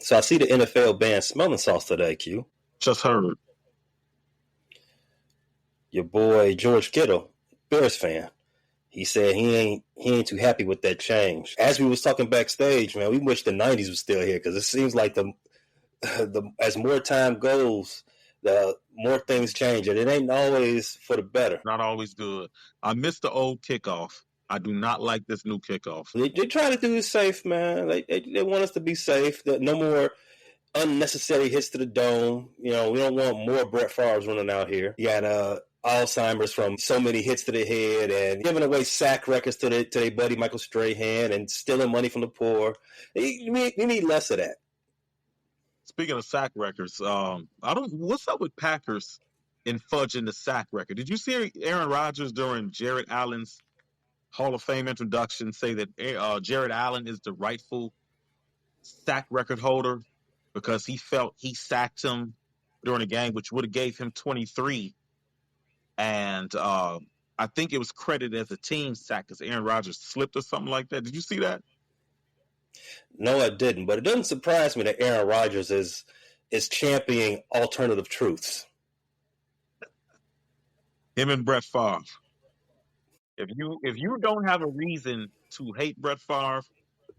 So I see the NFL ban smelling salts today, Q. Just heard. Your boy George Kittle, Bears fan, he said he ain't too happy with that change. As we was talking backstage, man, we wish the 90s was still here because it seems like the as more time goes, the more things change, and it ain't always for the better. Not always good. I miss the old kickoff. I do not like this new kickoff. They try to do it safe, man. They want us to be safe. No more unnecessary hits to the dome. You know, we don't want more Brett Favre's running out here. You got Alzheimer's from so many hits to the head and giving away sack records to their buddy Michael Strahan and stealing money from the poor. We need less of that. Speaking of sack records, what's up with Packers in fudging the sack record? Did you see Aaron Rodgers during Jared Allen's Hall of Fame introduction say that Jared Allen is the rightful sack record holder because he felt he sacked him during a game, which would have gave him 23. And I think it was credited as a team sack because Aaron Rodgers slipped or something like that. Did you see that? No, I didn't. But it doesn't surprise me that Aaron Rodgers is championing alternative truths. Him and Brett Favre. If you don't have a reason to hate Brett Favre,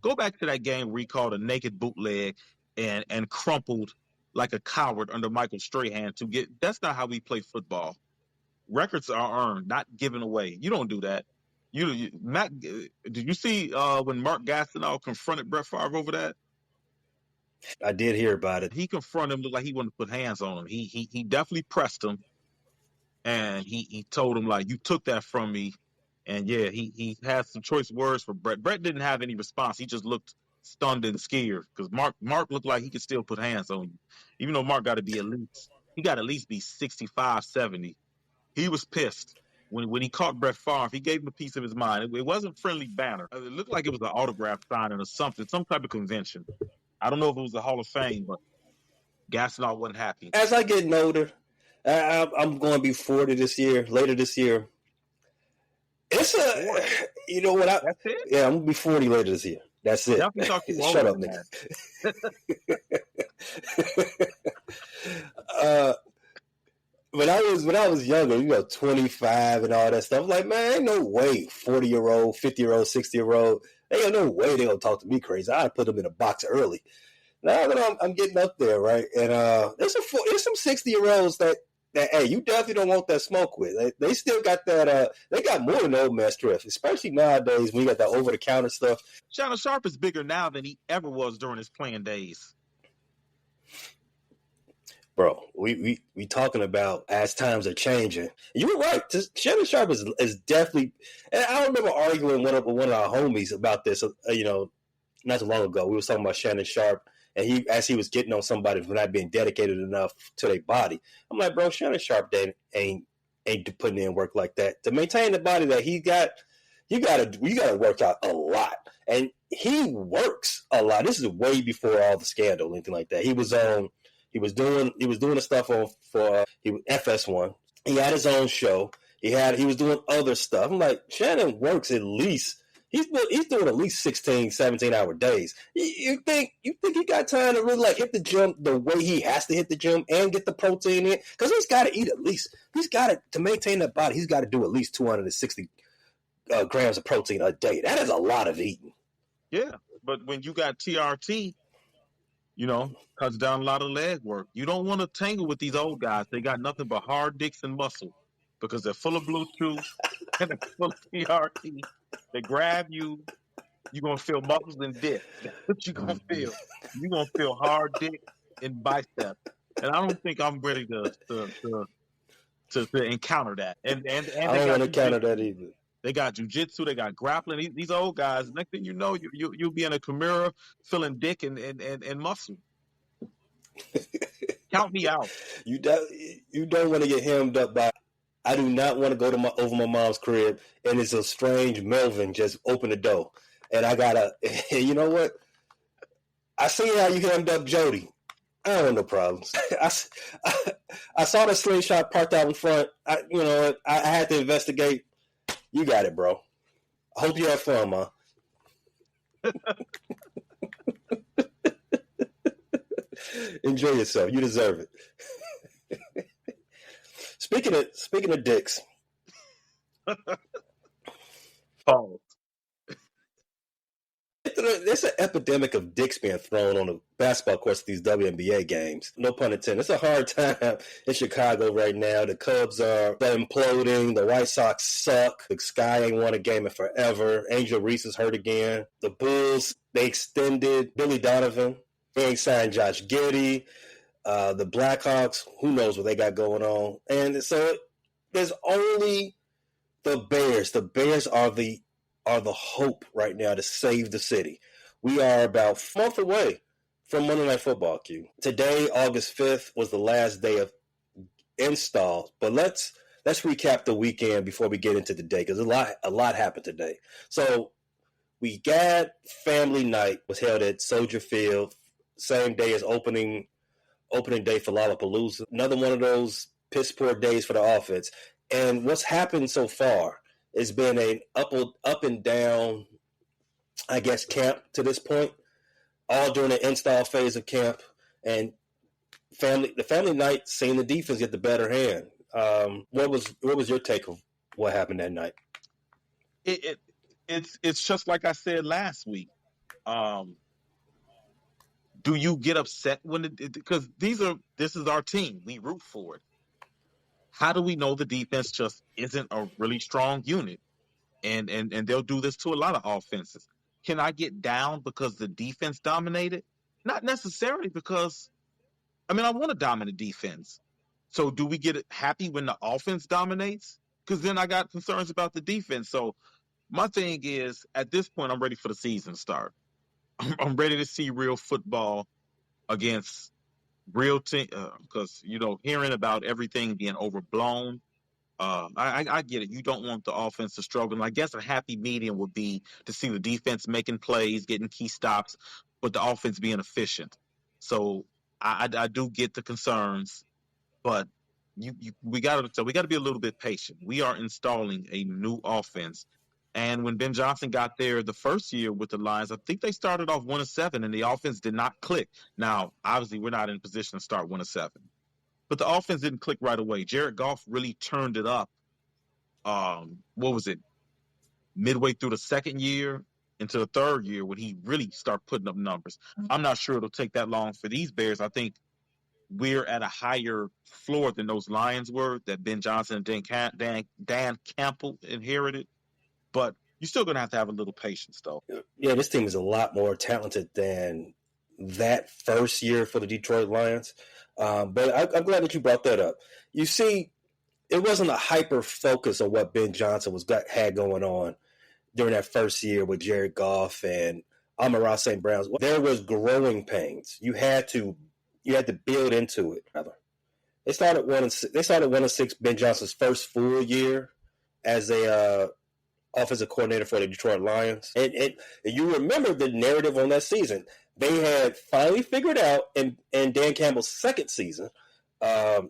go back to that game where he called a naked bootleg and crumpled like a coward under Michael Strahan to get. That's not how we play football. Records are earned, not given away. You don't do that. Matt, did you see when Mark Gastineau confronted Brett Favre over that? I did hear about it. He confronted him, looked like he wanted to put hands on him. He definitely pressed him, and he told him, like, you took that from me. And yeah, he had some choice words for Brett. Brett didn't have any response. He just looked stunned and scared because Mark looked like he could still put hands on you, even though Mark got to be at least be 65, 70. He was pissed when he caught Brett Favre. He gave him a piece of his mind. It wasn't friendly banter. It looked like it was an autograph signing or something, some type of convention. I don't know if it was the Hall of Fame, but Gastineau wasn't happy. As I get older, I'm going to be 40 later this year. It's you know what? That's it? Yeah, I'm going to be 40 later this year. That's it. Shut up, nigga. When I was younger, 25 and all that stuff, I'm like, man, ain't no way 40-year-old, 50-year-old, 60-year-old, ain't no way they gonna talk to me crazy. I put them in a box early. Now that I'm getting up there, right? And there's some 60-year-olds that hey, you definitely don't want that smoke with. They still got that. They got more than old man strength, especially nowadays when you got that over the counter stuff. Shannon Sharp is bigger now than he ever was during his playing days. Bro, we talking about as times are changing. You were right. Shannon Sharp is definitely. And I remember arguing with one of our homies about this. Not too long ago, we was talking about Shannon Sharp, and as he was getting on somebody for not being dedicated enough to their body. I'm like, bro, Shannon Sharp ain't putting in work like that to maintain the body that he got. You gotta work out a lot, and he works a lot. This is way before all the scandal, anything like that. He was doing the stuff for FS1. He had his own show. He was doing other stuff. I'm like, Shannon works at least. He's doing at least 16, 17-hour days. You think he got time to really hit the gym the way he has to hit the gym and get the protein in? Because he's got to eat at least. He's got to maintain that body. He's got to do at least 260 grams of protein a day. That is a lot of eating. Yeah, but when you got TRT, cuts down a lot of leg work. You don't want to tangle with these old guys. They got nothing but hard dicks and muscle because they're full of Bluetooth and they're full of TRT. They grab you, you're going to feel muscles and dick. That's what you're going to feel. You're going to feel hard dick and bicep. And I don't think I'm ready to encounter that. And I don't want to encounter that either. They got jiu-jitsu, they got grappling. These old guys, next thing you know, you'll be in a Chimera feeling dick and muscle. Count me out. You don't want to get hemmed up by. I do not want to go to over my mom's crib and it's a strange Melvin just open the door. And I gotta, you know what? I see how you hemmed up Jody. I don't have no problems. I saw the slingshot parked out in front. I had to investigate. You got it, bro. I hope you have fun, man. Enjoy yourself. You deserve it. Speaking of dicks. Pause. There's an epidemic of dicks being thrown on the basketball courts of these WNBA games. No pun intended. It's a hard time in Chicago right now. The Cubs are imploding. The White Sox suck. The Sky ain't won a game in forever. Angel Reese is hurt again. The Bulls, they extended Billy Donovan. They ain't signed Josh Giddey. The Blackhawks, who knows what they got going on. And so there's only the Bears. The Bears are the hope right now to save the city. We are about a month away from Monday Night Football, Q. Today, August 5th, was the last day of installs. But let's recap the weekend before we get into the day, because a lot happened today. So we got family night was held at Soldier Field, same day as opening day for Lollapalooza. Another one of those piss poor days for the offense. And what's happened so far, it's been an up and down, I guess, camp to this point, all during the install phase of camp. And the family night, seeing the defense get the better hand. What was your take of what happened that night? It's just like I said last week. Do you get upset because this is our team, we root for it. How do we know the defense just isn't a really strong unit? And they'll do this to a lot of offenses. Can I get down because the defense dominated? Not necessarily, because, I want a dominant defense. So do we get happy when the offense dominates? Because then I got concerns about the defense. So my thing is, at this point, I'm ready for the season to start. I'm ready to see real football against real team, because hearing about everything being overblown, I get it. You don't want the offense to struggle. And I guess a happy medium would be to see the defense making plays, getting key stops, but the offense being efficient. So I do get the concerns, but we got to be a little bit patient. We are installing a new offense. And when Ben Johnson got there the first year with the Lions, I think they started off 1-7, and the offense did not click. Now, obviously, we're not in position to start 1-7, but the offense didn't click right away. Jared Goff really turned it up. Midway through the second year into the third year when he really started putting up numbers. I'm not sure it'll take that long for these Bears. I think we're at a higher floor than those Lions were that Ben Johnson and Dan Campbell inherited. But you're still going to have a little patience, though. Yeah, this team is a lot more talented than that first year for the Detroit Lions. But I'm glad that you brought that up. You see, it wasn't a hyper focus on what Ben Johnson had going on during that first year with Jared Goff and Amon-Ra St. Brown. There was growing pains. You had to build into it. Rather, they started 1-6. Ben Johnson's first full year as a offensive coordinator for the Detroit Lions. And you remember the narrative on that season. They had finally figured out in Dan Campbell's second season, and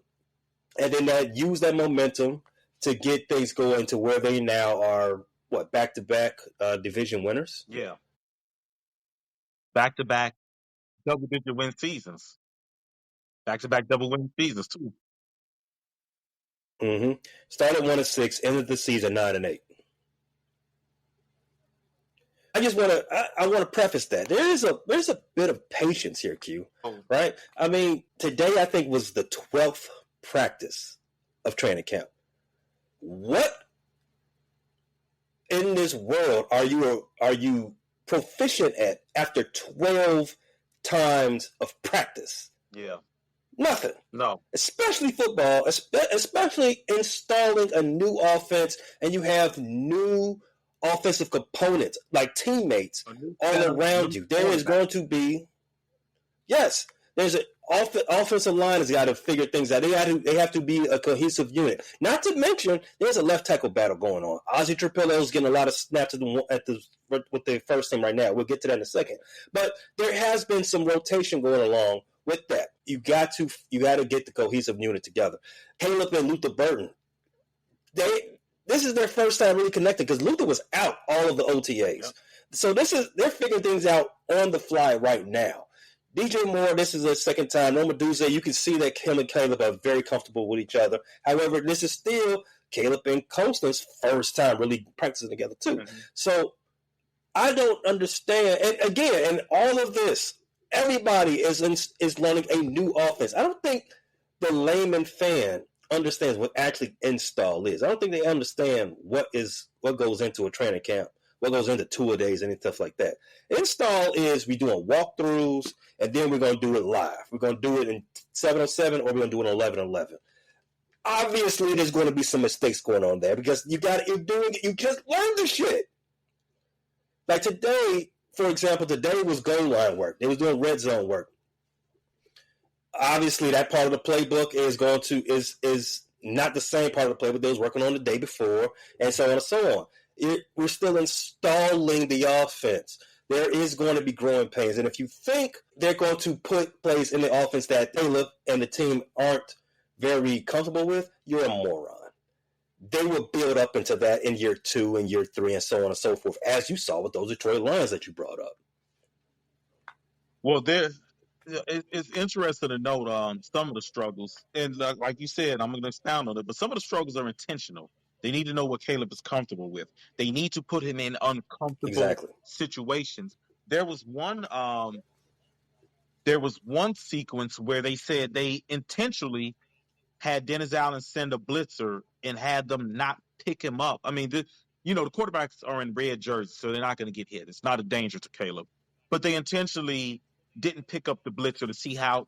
then that used that momentum to get things going to where they now are, back-to-back division winners? Yeah. Back-to-back double-digit win seasons. Back-to-back double-win seasons, too. Mm-hmm. Started 1-6, ended the season 9-8. I just want to preface that there's a bit of patience here, Q. Right? Today I think was the 12th practice of training camp. What in this world are you proficient at after 12 times of practice? Yeah. Nothing. No. Especially football, especially installing a new offense, and you have new offensive components like teammates all around you. There is going to be, there's an offensive line has got to figure things out. They have to be a cohesive unit. Not to mention, there's a left tackle battle going on. Ozzie Trapillo is getting a lot of snaps with the first team right now. We'll get to that in a second. But there has been some rotation going along with that. You got to get the cohesive unit together. Caleb and Luther Burton, this is their first time really connecting because Luther was out all of the OTAs. Yep. So they're figuring things out on the fly right now. DJ Moore, this is the second time. No Medusa, you can see that him and Caleb are very comfortable with each other. However, this is still Caleb and Costa's first time really practicing together too. Mm-hmm. So I don't understand. And again, in all of this, everybody is learning a new offense. I don't think the layman fan understands what actually install is. I don't think they understand what goes into a training camp, what goes into two-a-days and stuff like that. Install is we doing walkthroughs, and then we're going to do it live. We're going to do it in 707 or we're going to do it in 1111. Obviously, there's going to be some mistakes going on there because you just learned the shit. Like today, for example, today was goal line work. They was doing red zone work. Obviously, that part of the playbook is not the same part of the playbook they was working on the day before, and so on and so on. We're still installing the offense. There is going to be growing pains, and if you think they're going to put plays in the offense that Caleb and the team aren't very comfortable with, you're a moron. They will build up into that in year 2 and year 3 and so on and so forth, as you saw with those Detroit Lions that you brought up. Well, it's interesting to note some of the struggles. And like you said, I'm going to expound on it, but some of the struggles are intentional. They need to know what Caleb is comfortable with. They need to put him in uncomfortable situations. There was one sequence where they said they intentionally had Dennis Allen send a blitzer and had them not pick him up. I mean, the quarterbacks are in red jerseys, so they're not going to get hit. It's not a danger to Caleb. But they intentionally didn't pick up the blitzer to see how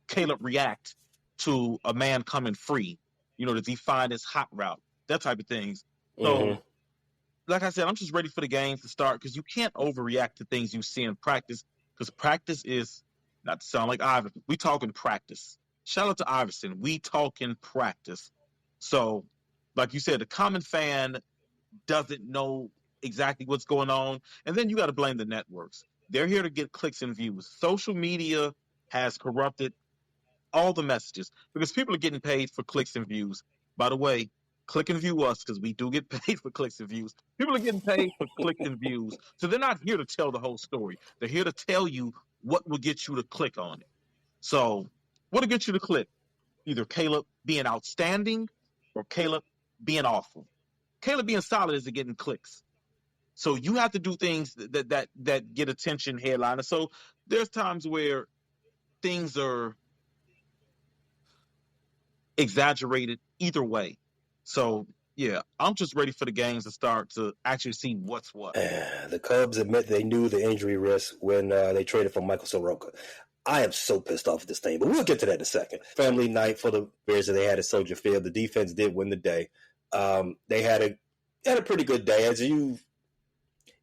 Caleb react to a man coming free. Does he find his hot route? That type of things. So, like I said, I'm just ready for the games to start because you can't overreact to things you see in practice because practice is, not to sound like Iverson, we talking practice. Shout out to Iverson. We talking practice. So, like you said, the common fan doesn't know exactly what's going on. And then you got to blame the networks. They're here to get clicks and views. Social media has corrupted all the messages because people are getting paid for clicks and views. By the way, click and view us because we do get paid for clicks and views. People are getting paid for clicks and views. So they're not here to tell the whole story. They're here to tell you what will get you to click on it. So what will get you to click? Either Caleb being outstanding or Caleb being awful. Caleb being solid isn't getting clicks. So you have to do things that get attention headliner. So there's times where things are exaggerated either way. So, yeah, I'm just ready for the games to start to actually see what's what. The Cubs admit they knew the injury risk when they traded for Michael Soroka. I am so pissed off at this thing, but we'll get to that in a second. Family night for the Bears that they had at Soldier Field. The defense did win the day. They had a pretty good day, as you.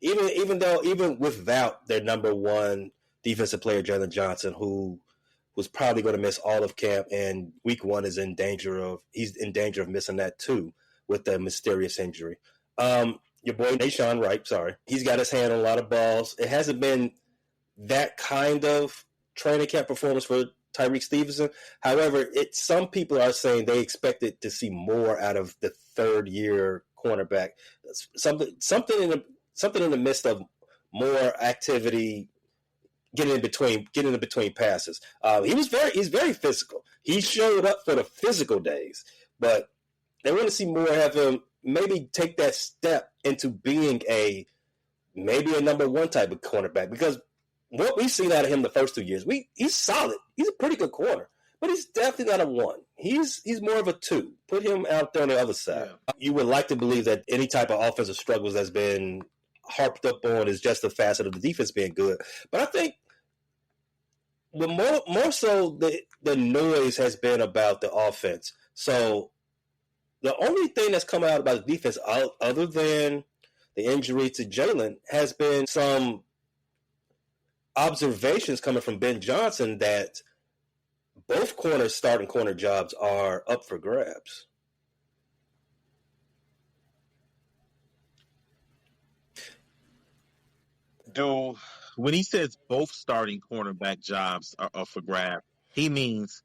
Even without their number one defensive player, Jalen Johnson, who was probably going to miss all of camp, and week 1 is in danger of missing that too with the mysterious injury. Your boy Nashawn Wright, he's got his hand on a lot of balls. It hasn't been that kind of training camp performance for Tyreek Stevenson. However, some people are saying they expected to see more out of the third-year cornerback. Something in the midst of more activity, getting in between passes. He's very physical. He showed up for the physical days, but they want to see more, have him maybe take that step into being maybe a number 1 type of cornerback, because what we've seen out of him the first 2 years, he's solid. He's a pretty good corner, but he's definitely not a 1. He's more of a 2. Put him out there on the other side. Yeah. You would like to believe that any type of offensive struggles that's been harped up on is just a facet of the defense being good. But I think more so the noise has been about the offense. So the only thing that's come out about the defense, other than the injury to Jalen, has been some observations coming from Ben Johnson that both starting corner jobs are up for grabs. When he says both starting cornerback jobs are up for grabs, he means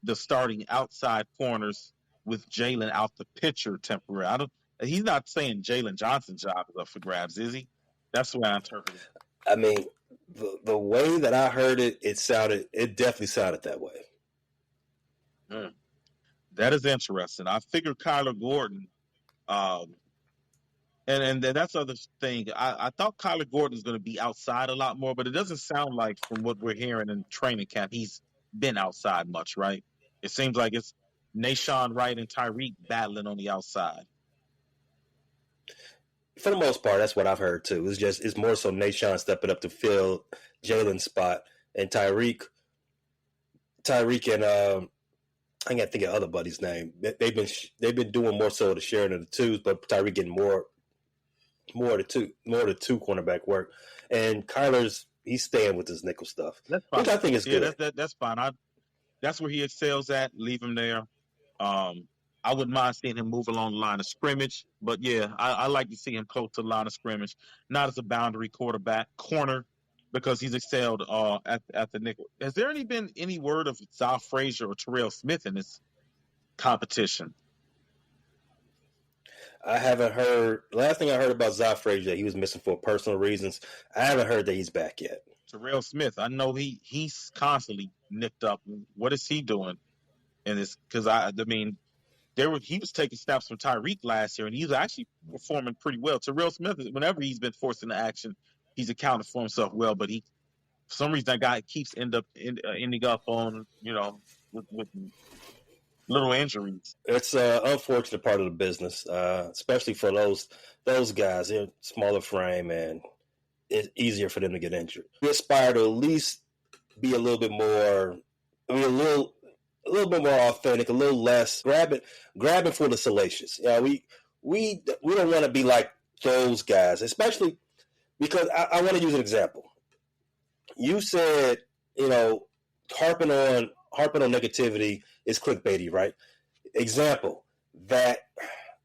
the starting outside corners with Jalen out the picture temporarily. He's not saying Jalen Johnson's job is up for grabs, is he? That's the way I interpret it. I mean, The way that I heard it, it definitely sounded that way. That is interesting. I figured Kyler Gordon, um, and that's the other thing. I thought Kyler Gordon is going to be outside a lot more, but it doesn't sound like from what we're hearing in training camp, he's been outside much, right? It seems like it's Nashawn Wright and Tyreek battling on the outside. For the most part, that's what I've heard too. It's more so Nashawn stepping up to fill Jalen's spot, and Tyreek and I can't think of other buddy's name. They've been doing more so the sharing of the twos, but Tyreek getting more of the two cornerback work, and he's staying with his nickel stuff, which I think is good. That's fine. That's where he excels at. Leave him there. I wouldn't mind seeing him move along the line of scrimmage, but yeah, I like to see him close to the line of scrimmage, not as a boundary corner, because he's excelled at the nickel. Has there been any word of Zah Frazier or Terrell Smith in this competition? I haven't heard. Last thing I heard about Zah Frazier, he was missing for personal reasons. I haven't heard that he's back yet. Terrell Smith, I know he's constantly nicked up. What is he doing in this? Because I mean, he was taking snaps from Tyreek last year, and he's actually performing pretty well. Terrell Smith, whenever he's been forced into action, he's accounted for himself well. But for some reason, that guy keeps ending up on with little injuries. It's an unfortunate part of the business, especially for those guys. They're smaller frame, and it's easier for them to get injured. We aspire to at least be a little bit more. I mean, a little bit more authentic, a little less grabbing for the salacious. Yeah, we don't want to be like those guys, especially because I want to use an example. You said, harping on negativity is clickbaity, right? Example, that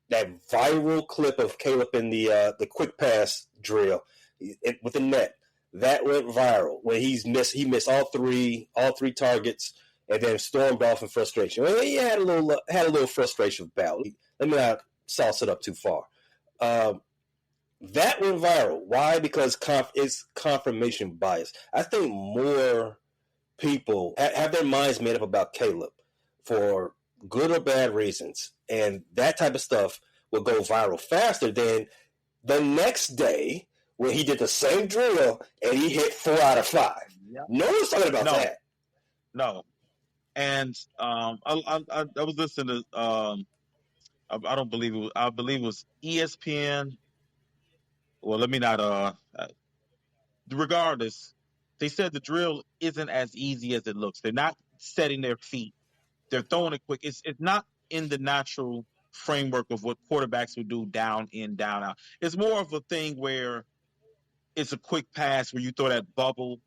viral clip of Caleb in the quick pass drill with the net that went viral when he missed all three targets and then stormed off in frustration. Well, he had a little frustration about it. Let me not sauce it up too far. That went viral. Why? Because it's confirmation bias. I think more people have their minds made up about Caleb for good or bad reasons, and that type of stuff will go viral faster than the next day when he did the same drill and he hit 4 out of 5. Yep. No one's talking about that. No. And I was listening to I believe it was ESPN. Well, let me not regardless, they said the drill isn't as easy as it looks. They're not setting their feet. They're throwing it quick. It's not in the natural framework of what quarterbacks would do down in, down out. It's more of a thing where it's a quick pass where you throw that bubble,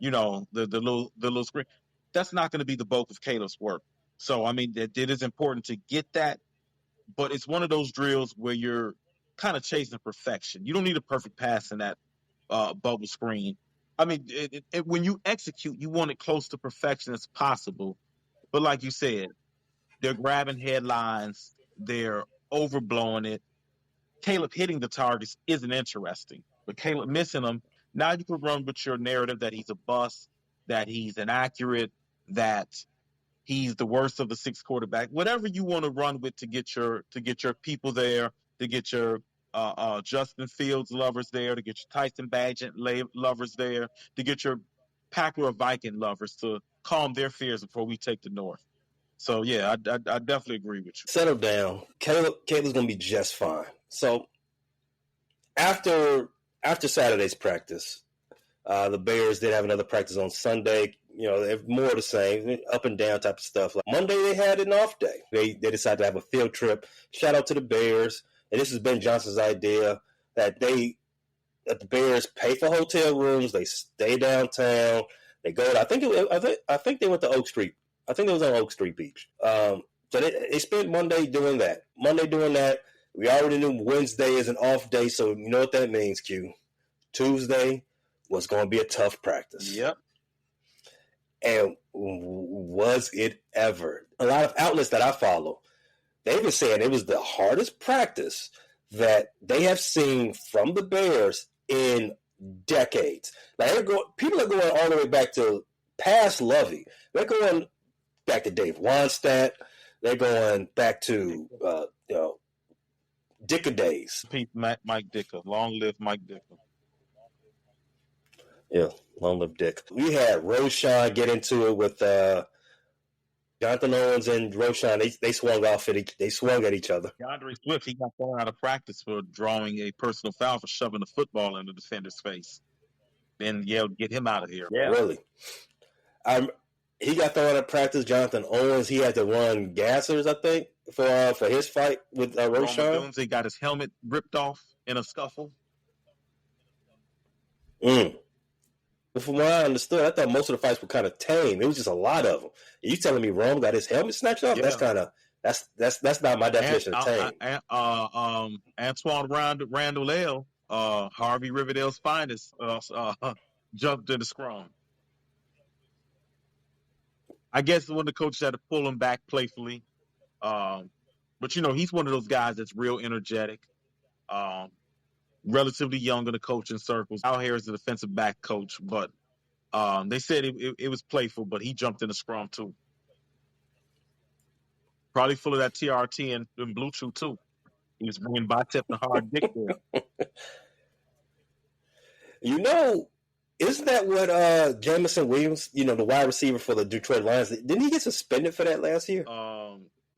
the little screen. That's not going to be the bulk of Caleb's work. So, I mean, it is important to get that, but it's one of those drills where you're kind of chasing perfection. You don't need a perfect pass in that bubble screen. I mean, when you execute, you want it close to perfection as possible. But like you said, they're grabbing headlines. They're overblowing it. Caleb hitting the targets isn't interesting, but Caleb missing them, now you can run with your narrative that he's a bust, that he's inaccurate, that he's the worst of the 6 quarterback. Whatever you want to run with to get your people there, to get your Justin Fields lovers there, to get your Tyson Bagent lovers there, to get your Packer or Viking lovers to calm their fears before we take the North. So, yeah, I definitely agree with you. Settle down. Caleb's going to be just fine. So, after Saturday's practice, the Bears did have another practice on Sunday. More of the same, up and down type of stuff. Like Monday, they had an off day. They decided to have a field trip. Shout out to the Bears. And this is Ben Johnson's idea that the Bears pay for hotel rooms. They stay downtown. They go to, I think they went to Oak Street. I think it was on Oak Street Beach. So they spent Monday doing that. We already knew Wednesday is an off day, so you know what that means, Q. Tuesday was going to be a tough practice. Yep. And was it ever? A lot of outlets that I follow, they've been saying it was the hardest practice that they have seen from the Bears in decades. Like people are going all the way back to past Lovey. They're going back to Dave Wannstedt. They're going back to Dicker days. Pete Mike Dicker. Long live Mike Dicker. Yeah, long live Dick. We had Roshan get into it with Jonathan Owens and Roshan. They swung at each other. DeAndre Swift, he got thrown out of practice for drawing a personal foul for shoving the football in the defender's face. Then yelled, "Get him out of here!" Yeah, really. He got thrown out of practice. Jonathan Owens, he had to run gassers, I think, for his fight with Roshan. He got his helmet ripped off in a scuffle. But from what I understood, I thought most of the fights were kind of tame. It was just a lot of them. You telling me Rome got his helmet snatched off? Yeah. That's not my definition of tame. Antoine Randall, Harvey Riverdale's finest, jumped in the scrum. I guess one of the coaches had to pull him back playfully. But he's one of those guys that's real energetic. Relatively young in the coaching circles. Out here is the defensive back coach, but they said it was playful, but he jumped in the scrum too. Probably full of that TRT and Blue Chew too. He was bringing bicep and hard dick there. Isn't that what Jamison Williams, the wide receiver for the Detroit Lions, didn't he get suspended for that last year?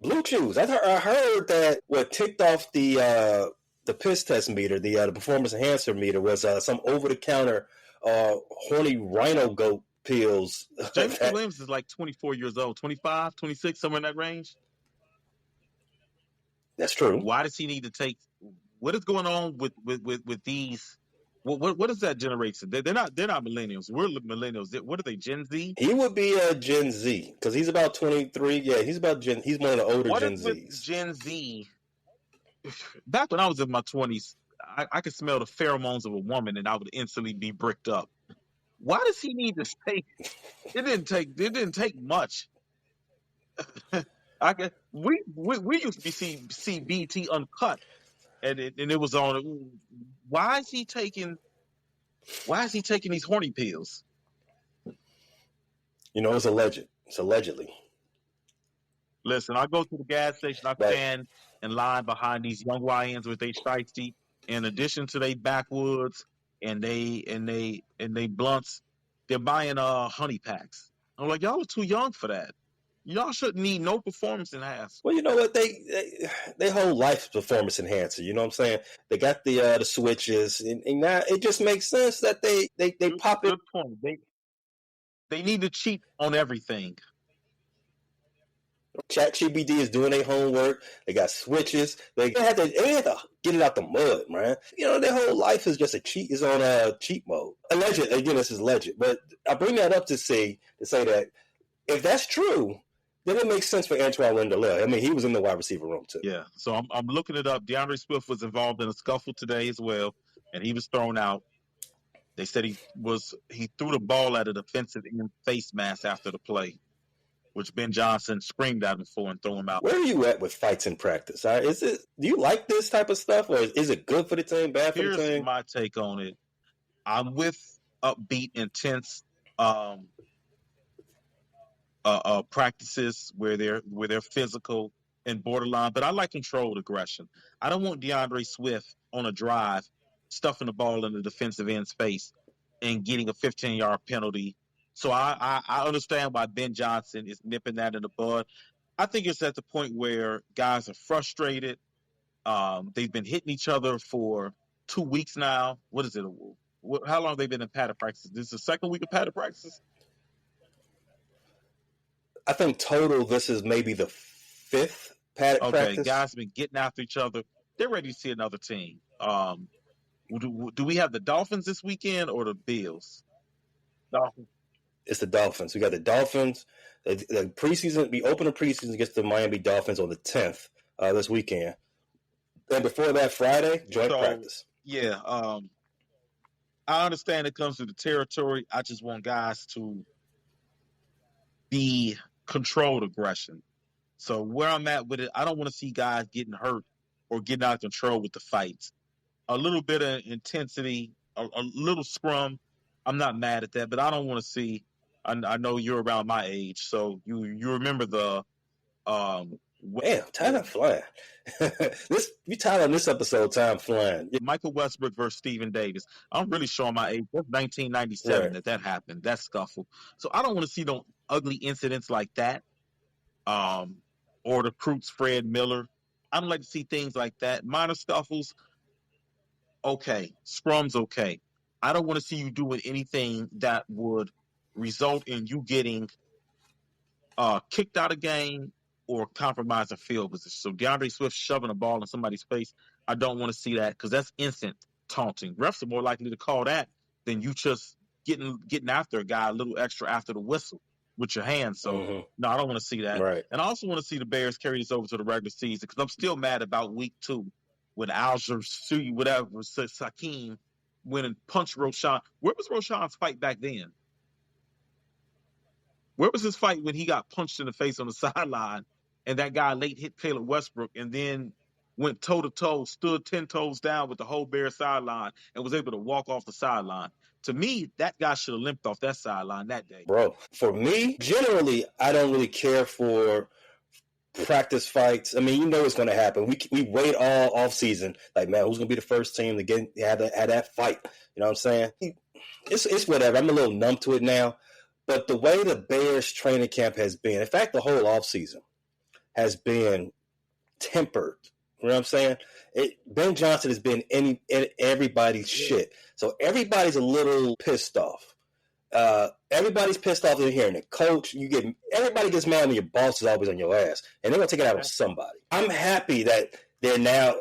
Blue Chews. I heard that what ticked off the piss test meter, the performance enhancer meter, was some over-the-counter horny rhino goat pills. Jameson Williams is like 24 years old, 25, 26, somewhere in that range. That's true. Why does he need to take? What is going on with these? What is that generation? They're not millennials. We're millennials. What are they? Gen Z? He would be a Gen Z because he's about 23. Yeah, he's one of the older Gen Zs. Gen Z. Back when I was in my 20s, I could smell the pheromones of a woman and I would instantly be bricked up. Why does he need to take? It didn't take much. We used to be see BT Uncut, and it was on. Why is he taking these horny pills? It's alleged. It's allegedly. Listen, I go to the gas station. I stand in line behind these young YNs with they shiesty. In addition to they backwoods and they blunts, they're buying honey packs. I'm like, y'all are too young for that. Y'all shouldn't need no performance enhancer. Well, you know what? They whole life performance enhancer. You know what I'm saying? They got the switches, and now it just makes sense that they pop it. Good point. They need to cheat on everything. ChatGPT is doing their homework. They got switches. They have to get it out the mud, man. Their whole life is just is on cheat mode. Alleged. Again, this is alleged, but I bring that up to say that if that's true, then it makes sense for Antoine Randall. I mean, he was in the wide receiver room too. Yeah. So I'm looking it up. DeAndre Swift was involved in a scuffle today as well, and he was thrown out. They said he threw the ball at a defensive end face mask after the play, which Ben Johnson screamed at him for and threw him out. Where are you at with fights in practice? Do you like this type of stuff, or is it good for the team, bad for the team? Here's my take on it. I'm with upbeat, intense practices where they're physical and borderline, but I like controlled aggression. I don't want DeAndre Swift on a drive stuffing the ball in the defensive end's face and getting a 15-yard penalty. So I understand why Ben Johnson is nipping that in the bud. I think it's at the point where guys are frustrated. They've been hitting each other for 2 weeks now. What is it? How long have they been in padded practices? This is the second week of padded practices? I think total this is maybe the fifth padded practice. Okay, guys have been getting after each other. They're ready to see another team. Do we have the Dolphins this weekend or the Bills? Dolphins. It's the Dolphins. We got the Dolphins. The preseason, we open the preseason against the Miami Dolphins on the 10th this weekend. And before that, Friday, joint practice. Yeah. I understand it comes to the territory. I just want guys to be controlled aggression. So where I'm at with it, I don't want to see guys getting hurt or getting out of control with the fights. A little bit of intensity, a little scrum. I'm not mad at that, but I don't want to see. I know you're around my age, so you remember the Damn, time flying. We tied on this episode, time flying. Michael Westbrook versus Stephen Davis. I'm really showing my age. That's 1997 Right. that happened. That scuffle. So I don't want to see no ugly incidents like that. Or the Croots, Fred Miller. I don't like to see things like that. Minor scuffles, okay. Scrums, okay. I don't want to see you doing anything that would result in you getting kicked out of game or compromise a field position. So DeAndre Swift shoving a ball in somebody's face, I don't want to see that because that's instant taunting. Refs are more likely to call that than you just getting after a guy a little extra after the whistle with your hands. So no, I don't want to see that. Right. And I also want to see the Bears carry this over to the regular season because I'm still mad about week 2 when Alger, whatever, Sakeem went and punched Roshan. Where was Roshan's fight back then? Where was his fight when he got punched in the face on the sideline and that guy late hit Caleb Westbrook and then went toe to toe, stood 10 toes down with the whole Bear sideline and was able to walk off the sideline? To me, that guy should have limped off that sideline that day. Bro, for me, generally, I don't really care for practice fights. I mean, you know what's going to happen. We wait all off season. Like, man, who's going to be the first team to have that fight? You know what I'm saying? It's whatever. I'm a little numb to it now. But the way the Bears training camp has been, in fact, the whole offseason has been tempered. You know what I'm saying? Ben Johnson has been in everybody's shit. So everybody's a little pissed off. Everybody's pissed off in hearing it. Coach, everybody gets mad when your boss is always on your ass. And they're going to take it out on somebody. I'm happy that they're now,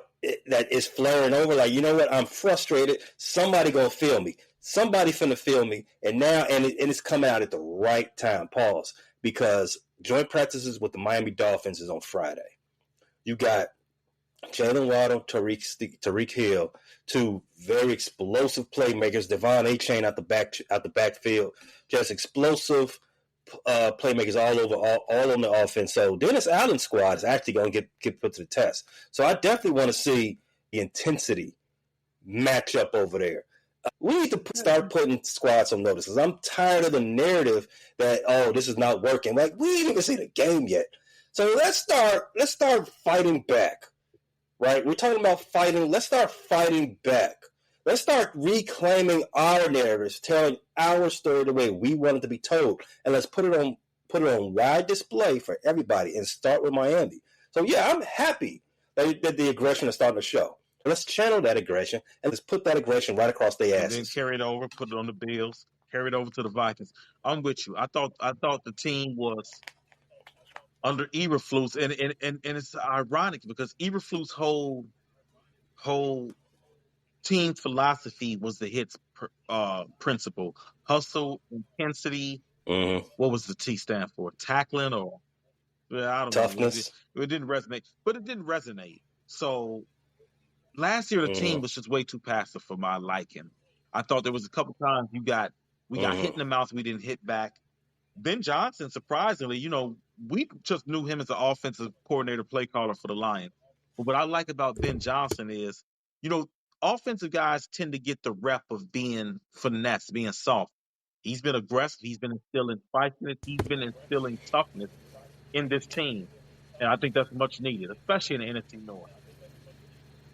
that it's flaring over. Like, you know what? I'm frustrated. Somebody going to feel me. Somebody finna feel me, and now it's coming out at the right time. Pause, because joint practices with the Miami Dolphins is on Friday. You got Jalen Waddle, Tariq Hill, two very explosive playmakers. Devon Achane out the backfield, just explosive playmakers all on the offense. So Dennis Allen's squad is actually going to get put to the test. So I definitely want to see the intensity match up over there. We need to start putting squads on notice because I'm tired of the narrative that, oh, this is not working. Like, we ain't even seen the game yet. So let's start fighting back, right? We're talking about fighting. Let's start fighting back. Let's start reclaiming our narratives, telling our story the way we want it to be told, and let's put it on wide display for everybody and start with Miami. So, yeah, I'm happy that the aggression is starting to show. Let's channel that aggression and let's put that aggression right across their asses. And then carry it over, put it on the Bills, carry it over to the Vikings. I'm with you. I thought the team was under Eberflus, and it's ironic because Eberflus' whole team philosophy was the hits principle: hustle, intensity. Mm-hmm. What was the T stand for? Tackling or I don't toughness. know. It didn't resonate, but it didn't resonate. So. Last year, the team was just way too passive for my liking. I thought there was a couple times we got hit in the mouth, we didn't hit back. Ben Johnson, surprisingly, we just knew him as an offensive coordinator, play caller for the Lions. But what I like about Ben Johnson is, offensive guys tend to get the rep of being finesse, being soft. He's been aggressive. He's been instilling spiciness. He's been instilling toughness in this team. And I think that's much needed, especially in the NFC North.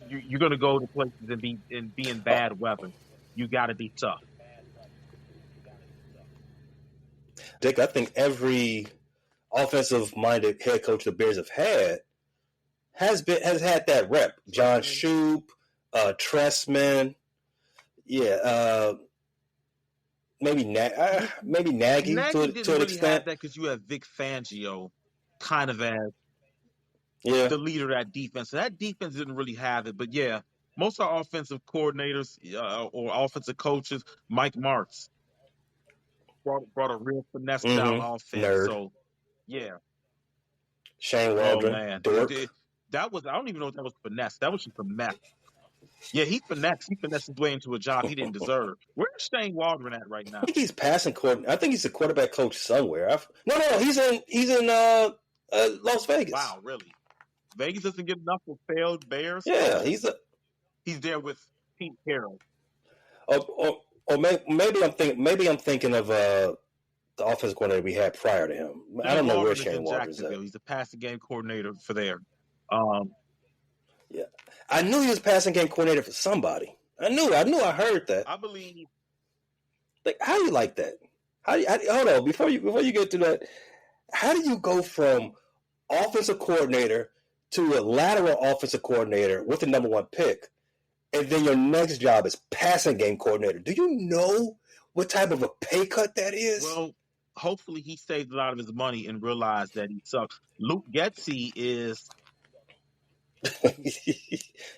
You're going to go to places and be in bad weather. You got to be tough. Dick, I think every offensive-minded head coach the Bears have had has had that rep. John Shoup, Trestman, maybe Nagy to an extent. Have that because you have Vic Fangio kind of as the leader of that defense. So that defense didn't really have it. But, yeah, most of our offensive coordinators or offensive coaches, Mike Martz, brought a real finesse-style offense. Nerd. So, yeah. Shane Waldron. Oh, man. Dork. That was – I don't even know if that was finesse. That was just a mess. Yeah, he finessed his way into a job he didn't deserve. Where's Shane Waldron at right now? I think he's passing coordinator. I think he's a quarterback coach somewhere. No, he's in Las Vegas. Wow, really? Vegas doesn't get enough for failed Bears. Yeah, he's there with Pete Carroll. Or maybe I'm thinking of the offensive coordinator we had prior to him. I Dennis don't know where Walden is Shane in Waldron is at. Jacksonville. He's a passing game coordinator for there. Um, Yeah, I knew he was passing game coordinator for somebody. I knew. I heard that. I believe. Like, how do you like that? Hold on before you get to that. How do you go from offensive coordinator to a lateral offensive coordinator with the number one pick, and then your next job is passing game coordinator? Do you know what type of a pay cut that is? Well, hopefully he saved a lot of his money and realized that he sucks. Luke Getsy is.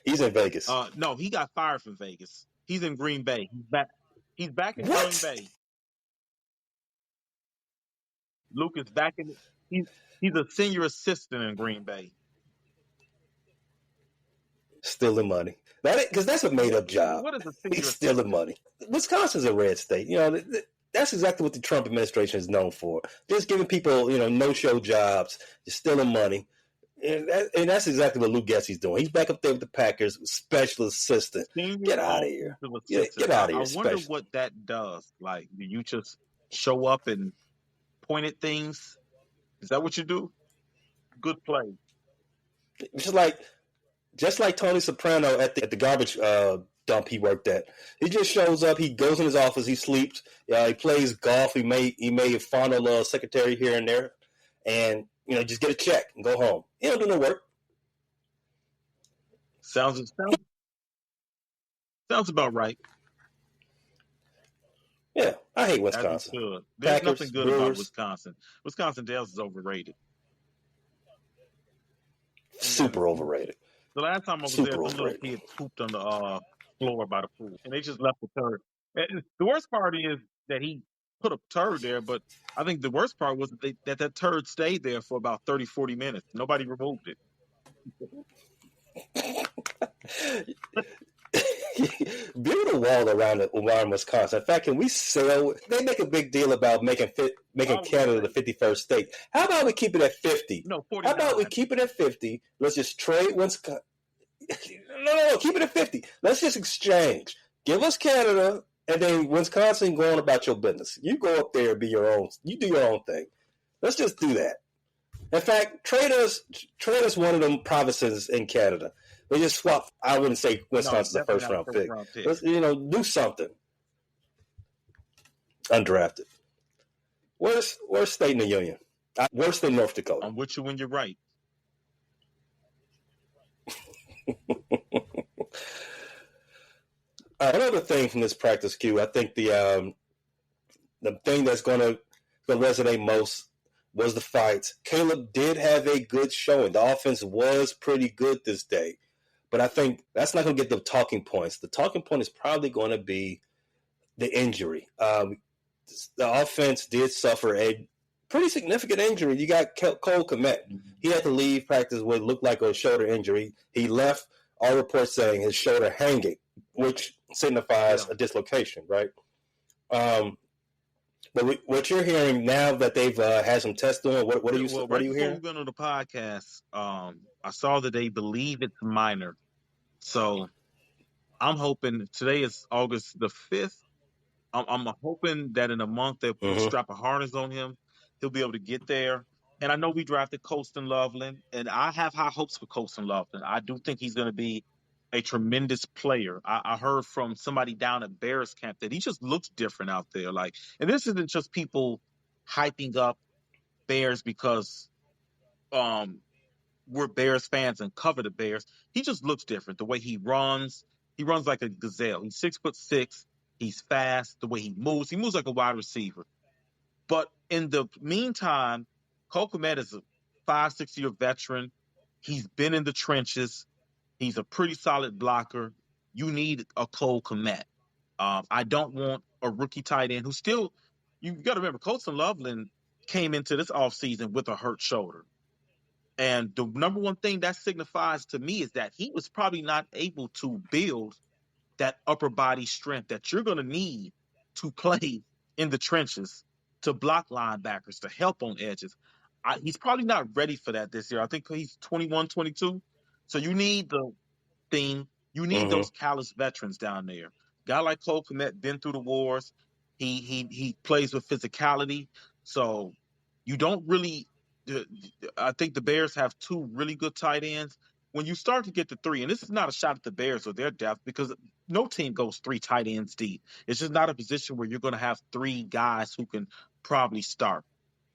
He's in Vegas. No, he got fired from Vegas. He's in Green Bay. He's back. He's back in Green What? Bay. Luke is back in. He's he's a senior assistant in Green Bay. Stealing money. Because that's a made up job. What is a He's senior stealing assistant? money. Wisconsin's a red state. That's exactly what the Trump administration is known for. Just giving people, no show jobs, just stealing money. And that's exactly what Luke Getsy's doing. He's back up there with the Packers, special assistant. Get out of here. Get out of here. I wonder what that does. Like, do you just show up and point at things? Is that what you do? Good play. Just like Tony Soprano at the garbage dump he worked at. He just shows up. He goes in his office. He sleeps. He plays golf. He may fondle a secretary here and there, and just get a check and go home. He don't do no work. Sounds about right. Yeah, I hate Wisconsin. There's nothing good about Wisconsin. Wisconsin Dells is overrated. Super overrated. The last time I was there, the little kid pooped on the floor by the pool, and they just left the turd. And the worst part is that he put a turd there, but I think the worst part was that turd stayed there for about 30, 40 minutes. Nobody removed it. Build a wall around Wisconsin. In fact, can we sell? They make a big deal about making Canada the 51st state. How about we keep it at 50? No, 49. How about we keep it at 50? Let's just trade Wisconsin. No, keep it at 50. Let's just exchange. Give us Canada, and then Wisconsin, go on about your business. You go up there and be your own. You do your own thing. Let's just do that. In fact, trade us one of them provinces in Canada. We just swap. I wouldn't say Wisconsin's a first round pick. Let's, do something. Undrafted. Worst state in the union. Worse than North Dakota. I'm with you when you're right. Another thing from this practice queue, I think the thing that's going to resonate most was the fights. Caleb did have a good showing. The offense was pretty good this day. But I think that's not going to get the talking points. The talking point is probably going to be the injury. The offense did suffer a pretty significant injury. You got Cole Kmet. He had to leave practice with what looked like a shoulder injury. He left, all reports saying his shoulder hanging, which signifies a dislocation, right? But what you're hearing now that they've had some tests doing, what are you hearing? Before we went on the podcast, I saw that they believe it's minor. So I'm hoping today is August the 5th. I'm hoping that in a month they'll strap a harness on him. He'll be able to get there. And I know we drafted Colston Loveland, and I have high hopes for Colston Loveland. I do think he's going to be a tremendous player. I heard from somebody down at Bears camp that he just looks different out there. And this isn't just people hyping up Bears because we're Bears fans and cover the Bears. He just looks different. The way he runs like a gazelle. He's 6'6". He's fast. The way he moves like a wide receiver. But in the meantime, Cole Kmet is a 5-6 year veteran. He's been in the trenches. He's a pretty solid blocker. You need a Cole Kmet. I don't want a rookie tight end who still, you got to remember, Colston Loveland came into this offseason with a hurt shoulder. And the number one thing that signifies to me is that he was probably not able to build that upper body strength that you're going to need to play in the trenches, to block linebackers, to help on edges. He's probably not ready for that this year. I think he's 21, 22. So you need those callous veterans down there guy like Cole Kmet been through the wars. He plays with physicality. So you don't really. I think the Bears have two really good tight ends. When you start to get to three, and this is not a shot at the Bears or their depth because no team goes three tight ends deep. It's just not a position where you're going to have three guys who can probably start.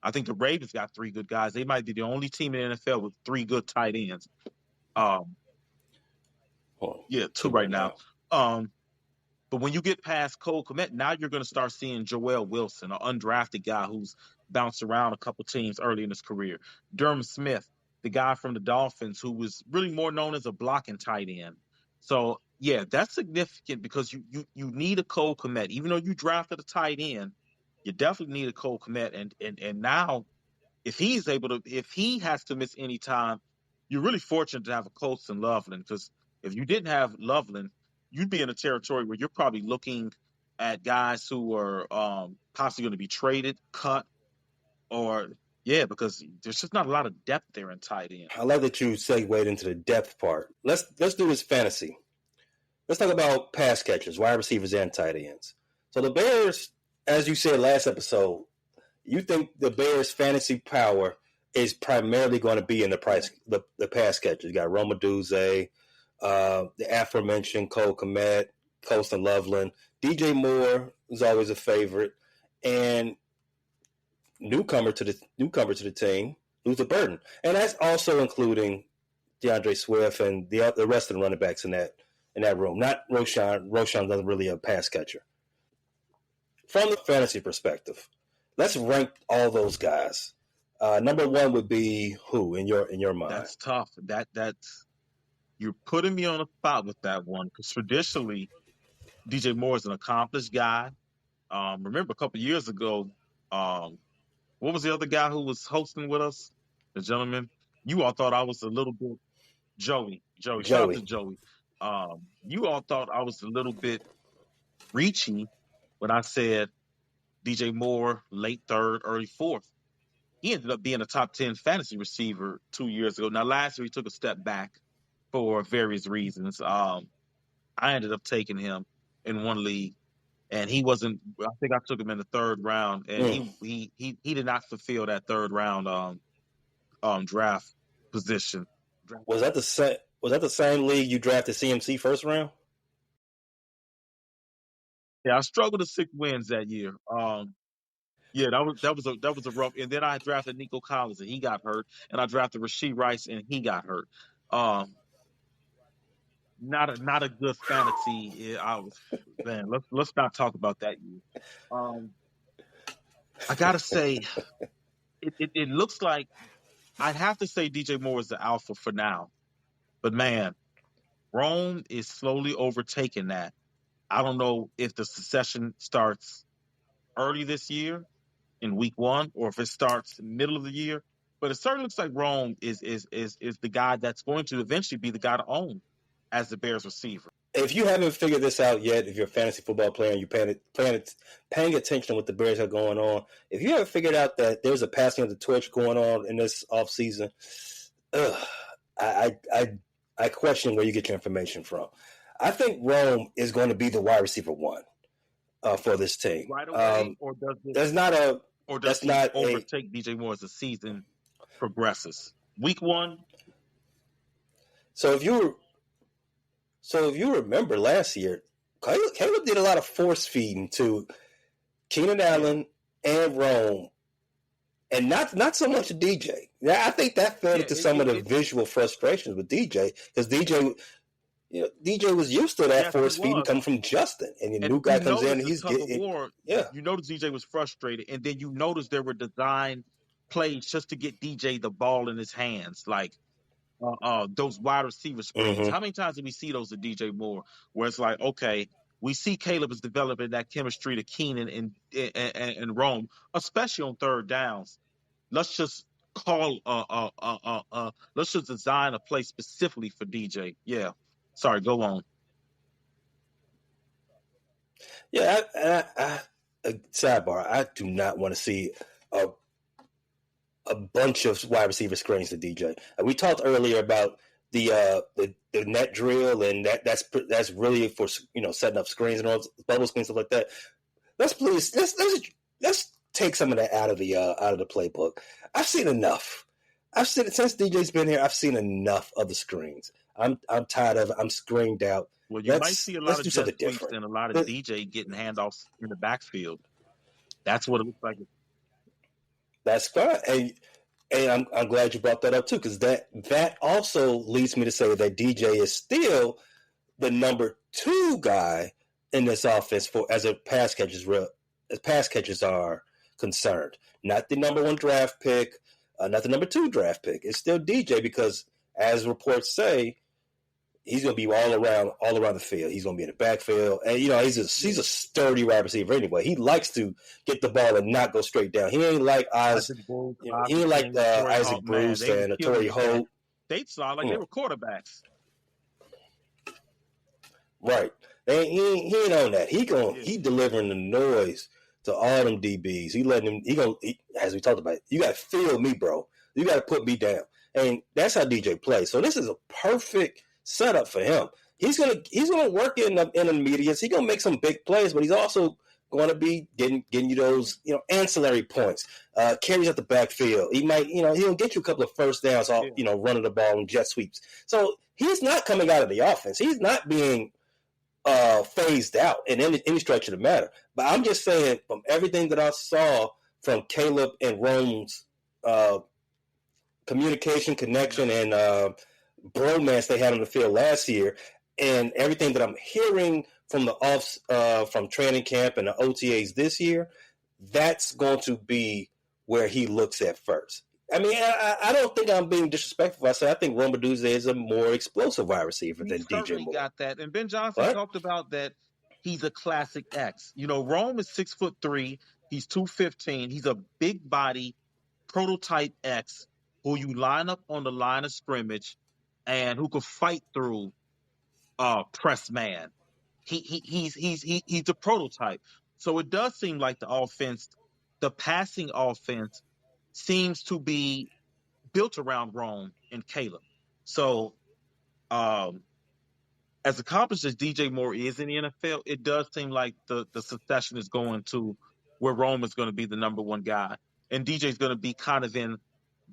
I think the Ravens got three good guys. They might be the only team in the NFL with three good tight ends. Um, yeah, two right now. Um, but when you get past Cole Kmet, now you're going to start seeing Joel Wilson, an undrafted guy who's bounced around a couple teams early in his career. Durham Smith, the guy from the Dolphins, who was really more known as a blocking tight end. So yeah, that's significant because you need a Cole Kmet. Even though you drafted a tight end, you definitely need a Cole Kmet. And now if he has to miss any time, you're really fortunate to have a Colston Loveland because if you didn't have Loveland, you'd be in a territory where you're probably looking at guys who are possibly going to be traded, cut, or because there's just not a lot of depth there in tight end. I like that you segued into the depth part. Let's do this fantasy. Let's talk about pass catchers, wide receivers, and tight ends. So the Bears, as you said last episode, you think the Bears' fantasy power is primarily going to be in the pass catchers. You got Roma Duze, the aforementioned Cole Kmet, Colston Loveland, DJ Moore is always a favorite, and newcomer to the team, Luther Burden, and that's also including DeAndre Swift and the rest of the running backs in that room. Not Roschon. Roschon doesn't really a pass catcher. From the fantasy perspective, let's rank all those guys. Number one would be who in your mind? That's tough. That's you're putting me on a spot with that one because traditionally, DJ Moore is an accomplished guy. Remember a couple years ago, what was the other guy who was hosting with us? The gentleman. You all thought I was a little bit Joey. Shout out to Joey. You all thought I was a little bit reachy when I said DJ Moore, late third, early fourth. He ended up being a top 10 fantasy receiver 2 years ago. Now, last year he took a step back for various reasons. I ended up taking him in one league, and he wasn't. I think I took him in the third round, and he did not fulfill that third round draft position. Was that the same league you drafted CMC first round? Yeah, I struggled to 6 wins that year. Yeah, that was a rough. And then I drafted Nico Collins and he got hurt, and I drafted Rashee Rice and he got hurt. Not a good fantasy. Let's not talk about that year. I gotta say, it looks like I'd have to say DJ Moore is the alpha for now, but man, Rome is slowly overtaking that. I don't know if the succession starts early this year in week 1 or if it starts middle of the year. But it certainly looks like Rome is the guy that's going to eventually be the guy to own as the Bears receiver. If you haven't figured this out yet, if you're a fantasy football player and you're paying attention to what the Bears have going on, if you haven't figured out that there's a passing of the torch going on in this offseason, I question where you get your information from. I think Rome is going to be the wide receiver 1 for this team. Right away, or does he overtake DJ Moore as the season progresses? Week 1. So if you remember last year, Caleb did a lot of force feeding to Keenan Allen and Rome, and not so much DJ. I think that fed into some of the visual frustrations with DJ because DJ was used to that force feeding coming from Justin, and the new guy comes in and he's getting You notice DJ was frustrated, and then you notice there were design plays just to get DJ the ball in his hands, like those wide receiver screens. Mm-hmm. How many times did we see those at DJ Moore, where it's like, okay, we see Caleb is developing that chemistry to Keenan and Rome, especially on third downs. Let's just let's just design a play specifically for DJ. Yeah. Sorry, go on. Yeah, sidebar. I do not want to see a bunch of wide receiver screens to DJ. We talked earlier about the net drill, and that's really for setting up screens and all bubble screens, stuff like that. Let's take some of that out of the playbook. I've seen enough. I've seen it since DJ's been here. I've seen enough of the screens. I'm tired of it. I'm screened out. Well, you might see a lot of do jet something sweeps different. and a lot of DJ getting handoffs in the backfield. That's what it looks like. That's fine, and I'm glad you brought that up too, because that also leads me to say that DJ is still the number 2 guy in this offense as pass catchers are concerned. Not the number 1 draft pick, not the number 2 draft pick. It's still DJ because, as reports say, he's going to be all around the field. He's going to be in the backfield, and he's a sturdy wide receiver anyway. He likes to get the ball and not go straight down. He ain't like Isaac Bruce and Torrey Holt. They saw like they were quarterbacks. Right. He ain't on that. He delivering the noise to all them DBs. As we talked about, you got to feel me, bro. You got to put me down, and that's how DJ plays. So this is a perfect setup for him. He's gonna work in the intermediates. He's gonna make some big plays, but he's also going to be getting you those ancillary points, carries at the backfield. He might he'll get you a couple of first downs off running the ball and jet sweeps. So he's not coming out of the offense. He's not being phased out in any stretch of the matter. But I'm just saying, from everything that I saw from Caleb and Rome's communication, connection, and bromance they had on the field last year, and everything that I'm hearing from from training camp and the OTAs this year, that's going to be where he looks at first. I mean, I don't think I'm being disrespectful. I think Rome Odunze is a more explosive wide receiver than DJ Moore. Got that. And Ben Johnson talked about that. He's a classic X. Rome is 6'3". He's 215. He's a big body prototype X who you line up on the line of scrimmage and who could fight through press man. He's a prototype. So it does seem like the passing offense seems to be built around Rome and Caleb. So as accomplished as DJ Moore is in the NFL, it does seem like the succession is going to where Rome is going to be the number 1 guy. And DJ is going to be kind of in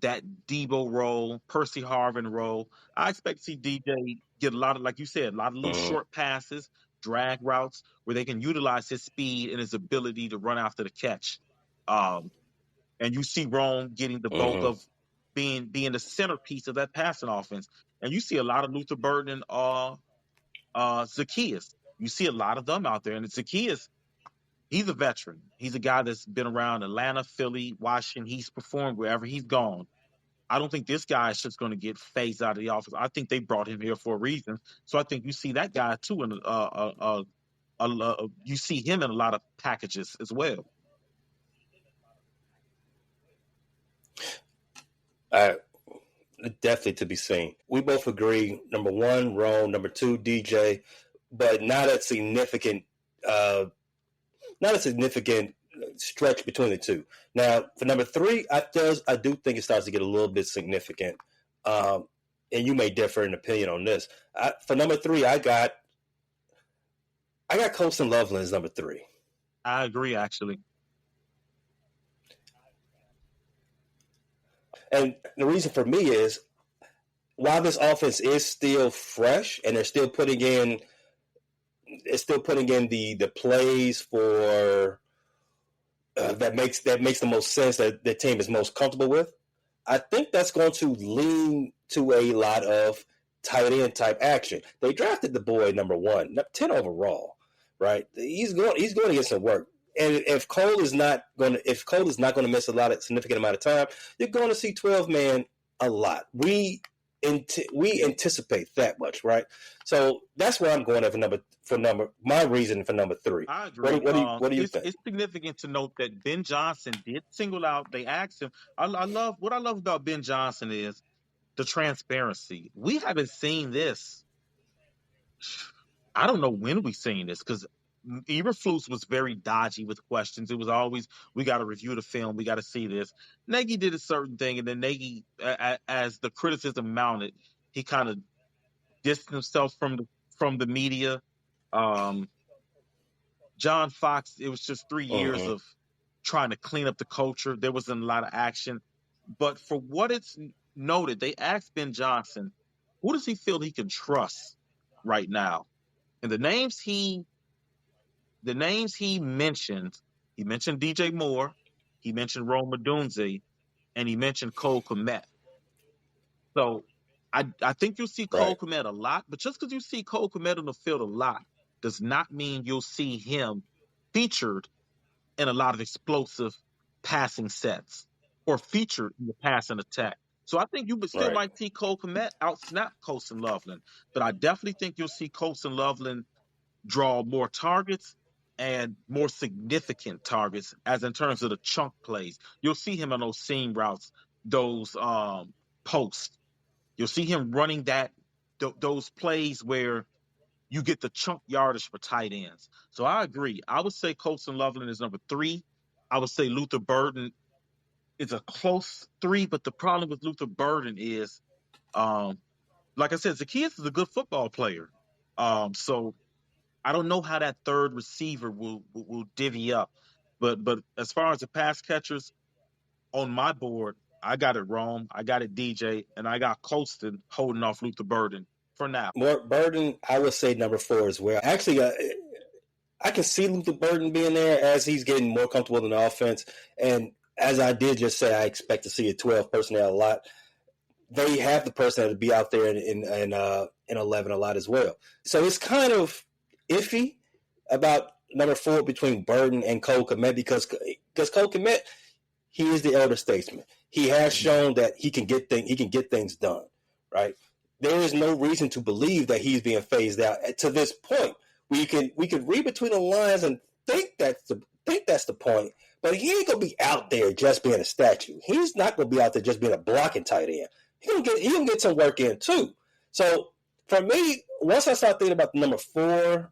that Debo role, Percy Harvin role. I expect to see DJ get a lot of, like you said, a lot of little short passes, drag routes, where they can utilize his speed and his ability to run after the catch. And you see Rome getting the bulk of being the centerpiece of that passing offense. And you see a lot of Luther Burden and Zacchaeus. You see a lot of them out there. And Zacchaeus, he's a veteran. He's a guy that's been around Atlanta, Philly, Washington. He's performed wherever he's gone. I don't think this guy is just going to get phased out of the offense. I think they brought him here for a reason. So I think you see that guy too, and you see him in a lot of packages as well. Definitely to be seen. We both agree. Number 1, Rome. Number 2, DJ, but not a significant stretch between the two. Now, for number 3, I do think it starts to get a little bit significant. And you may differ in opinion on this. For number 3, I got Colston Loveland as number 3. I agree, actually. And the reason for me is, while this offense is still fresh and they're still putting in the plays for that makes the most sense, that the team is most comfortable with, I think that's going to lean to a lot of tight end type action. They drafted the boy number 1, 10 overall, right? He's going to get some work. And if Cole is not going to miss a significant amount of time, you're going to see 12-man a lot. We anticipate that much, right? So that's where I'm going at my reason for number 3. I agree. What do you think? It's significant to note that Ben Johnson did single out. They asked him. What I love about Ben Johnson is the transparency. We haven't seen this. I don't know when we've seen this, because Eberflus was very dodgy with questions. It was always, we got to review the film, we got to see this. Nagy did a certain thing, and then Nagy, as the criticism mounted, He kind of distanced himself from the media. Um, John Fox, it was just 3 years Mm-hmm. of trying to clean up the culture. There wasn't a lot of action. But for what it's noted, they asked Ben Johnson, who does he feel he can trust right now? And he mentioned DJ Moore, he mentioned Rome Odunze, and he mentioned Cole Kmet. So I think you'll see Cole Right. Kmet a lot, but just because you see Cole Kmet on the field a lot does not mean you'll see him featured in a lot of explosive passing sets or featured in the passing attack. So I think you still Right. might see Cole Kmet out snap Colston Loveland, but I definitely think you'll see Colston Loveland draw more targets and more significant targets, as in terms of the chunk plays. You'll see him on those seam routes, those posts. You'll see him running those plays where you get the chunk yardage for tight ends. So I agree. I would say Colston Loveland is number 3. I would say Luther Burden is a close 3, but the problem with Luther Burden is, um, like I said, Zacchaeus is a good football player. So I don't know how that third receiver will divvy up. But as far as the pass catchers on my board, I got it Rome, I got it DJ, and I got Colston holding off Luther Burden for now. More Burden, I would say number 4 as well. Actually, I can see Luther Burden being there as he's getting more comfortable in the offense. And as I did just say, I expect to see a 12 personnel a lot. They have the personnel to be out there in 11 a lot as well. So it's kind of iffy about number 4 between Burden and Cole Kmet because Cole Kmet, he is the elder statesman. He has shown that he can get things done, right? There is no reason to believe that he's being phased out to this point. We could read between the lines and think that's the point, but he ain't gonna be out there just being a statue. He's not gonna be out there just being a blocking tight end. He gonna get some work in too. So for me, once I start thinking about the number 4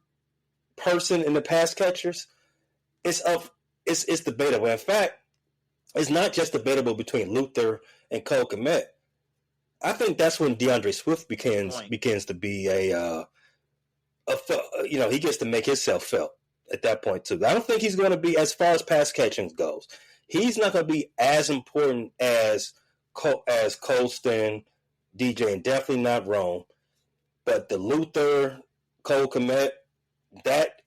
person in the pass catchers, it's debatable. In fact, it's not just debatable between Luther and Cole Kmet. I think that's when DeAndre Swift begins to be he gets to make himself felt at that point too. I don't think he's going to be, as far as pass catching goes, he's not going to be as important as Colston, DJ, and definitely not Rome. But the Luther, Cole Kmet, that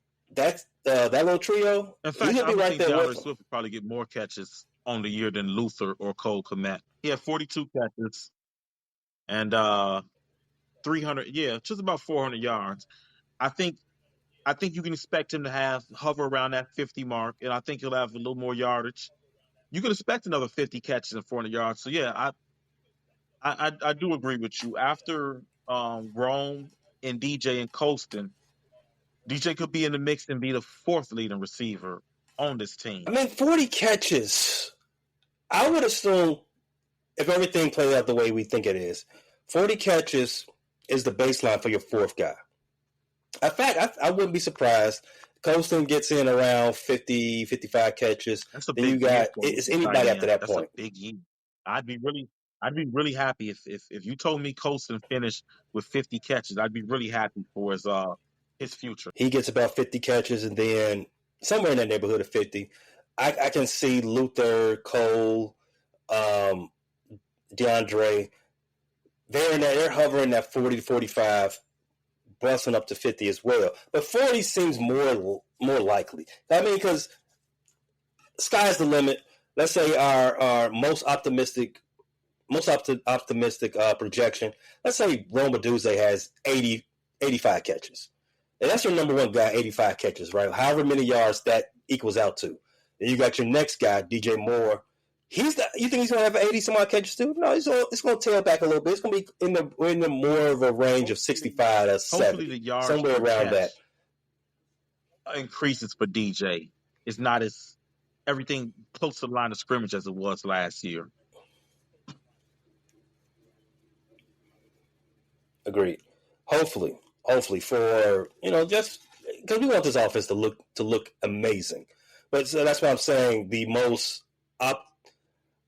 little trio, In fact, he's I gonna be would right think there DeAndre with him. Swift would probably get more catches on the year than Luther or Cole Kmet. He had 42 catches and 300, just about 400 yards. I think you can expect him to hover around that 50 mark, and I think he'll have a little more yardage. You can expect another 50 catches and 400 yards. So yeah, I do agree with you. After Rome and DJ and Colston, DJ could be in the mix and be the 4th leading receiver on this team. I mean, 40 catches. I would assume if everything plays out the way we think it is, 40 catches is the baseline for your 4th guy. In fact, I wouldn't be surprised. Colston gets in around 50, 55 catches. That's a Then big you got year it's anybody after that That's point. a big year. I'd be really happy if you told me Colston finished with 50 catches. I'd be really happy for his future. He gets about 50 catches, and then somewhere in that neighborhood of 50, I can see Luther, Cole, DeAndre. They're hovering that 40 to 45, busting up to 50 as well. But 40 seems more likely. I mean, because sky's the limit. Let's say our most optimistic projection. Let's say Rome Odunze has 85 catches. And that's your number 1 guy, 85 catches, right? However many yards that equals out to. Then you got your next guy, DJ Moore. You think he's going to have 80 some odd catches too? No, it's going to tail back a little bit. It's going to be in the more of a range of 65 to 70. Hopefully the yards somewhere around that increases for DJ. It's not as everything close to the line of scrimmage as it was last year. Agreed. Hopefully for just because we want this offense to look amazing. But so that's why I'm saying the most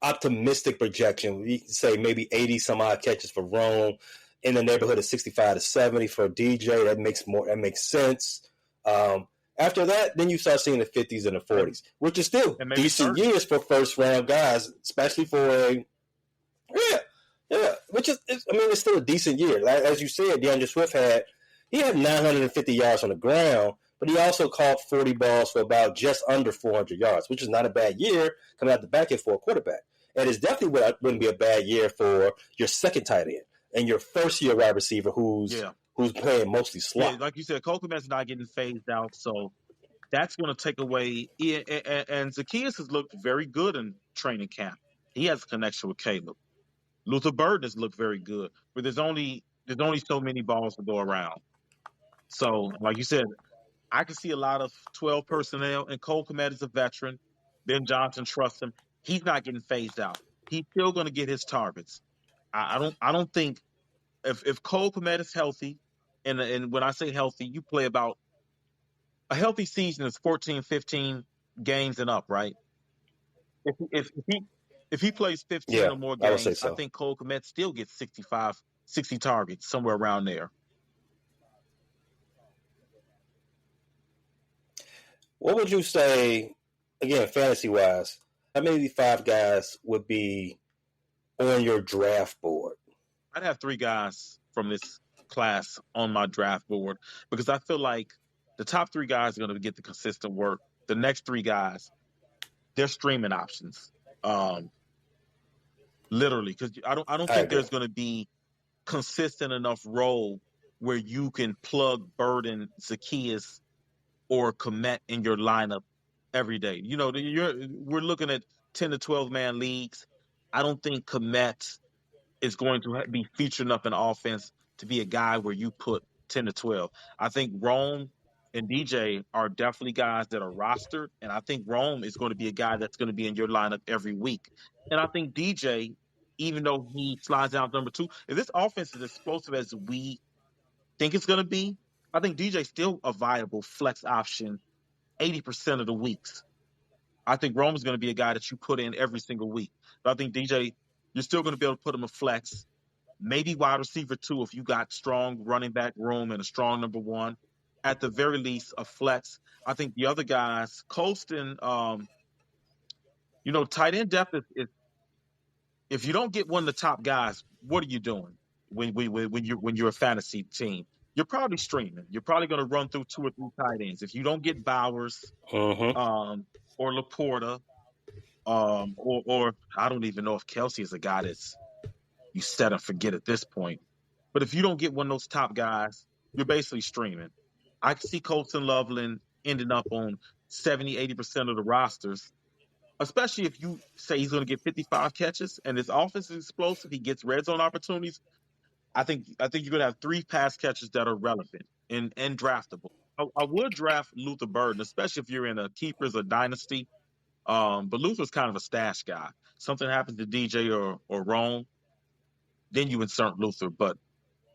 optimistic projection, we can say maybe 80 some odd catches for Rome, in the neighborhood of 65 to 70 for DJ. That makes sense. After that, then you start seeing the 50s and the 40s, which is still decent years for first round guys, especially for which is, it's still a decent year. As you said, DeAndre Swift had 950 yards on the ground, but he also caught 40 balls for about just under 400 yards, which is not a bad year coming out the back end for a quarterback. And it's definitely wouldn't be a bad year for your second tight end and your first year wide receiver who's playing mostly slot. Yeah, like you said, Cole Kmet's not getting phased out, so that's going to take away. And Zacchaeus has looked very good in training camp. He has a connection with Caleb. Luther Burden has looked very good, but there's only so many balls to go around. So, like you said, I can see a lot of 12 personnel, and Cole Kmet is a veteran. Ben Johnson trusts him. He's not getting phased out. He's still going to get his targets. I don't think if Cole Kmet is healthy, and when I say healthy, you play about a healthy season is 14, 15 games and up, right? If he plays 15 or more games, I think Cole Kmet still gets 65, 60 targets, somewhere around there. What would you say, again, fantasy-wise, how many 5 guys would be on your draft board? I'd have 3 guys from this class on my draft board because I feel like the top 3 guys are going to get the consistent work. The next 3 guys, they're streaming options. Literally, because I don't think there's going to be consistent enough role where you can plug Burden, Zacchaeus, or Kmet in your lineup every day. We're looking at 10 to 12 man leagues. I don't think Kmet is going to be featured enough in offense to be a guy where you put 10 to 12. I think Rome and DJ are definitely guys that are rostered, and I think Rome is going to be a guy that's going to be in your lineup every week. And I think DJ, even though he slides down number 2, if this offense is explosive as we think it's going to be, I think DJ's still a viable flex option 80% of the weeks. I think Rome is going to be a guy that you put in every single week. But I think DJ, you're still going to be able to put him a flex, maybe wide receiver 2 if you got strong running back room and a strong number 1. At the very least, a flex. I think the other guys, Colston, tight end depth is if you don't get one of the top guys, what are you doing when you're a fantasy team? You're probably streaming. You're probably going to run through 2 or 3 tight ends. If you don't get Bowers or Laporta, or I don't even know if Kelsey is a guy that's you set and forget at this point. But if you don't get one of those top guys, you're basically streaming. I can see Colson Loveland ending up on 70, 80% of the rosters, especially if you say he's going to get 55 catches and his offense is explosive, he gets red zone opportunities. I think you're going to have 3 pass catches that are relevant and draftable. I would draft Luther Burden, especially if you're in a keepers or dynasty. But Luther's kind of a stash guy. Something happens to DJ or Rome, then you insert Luther. But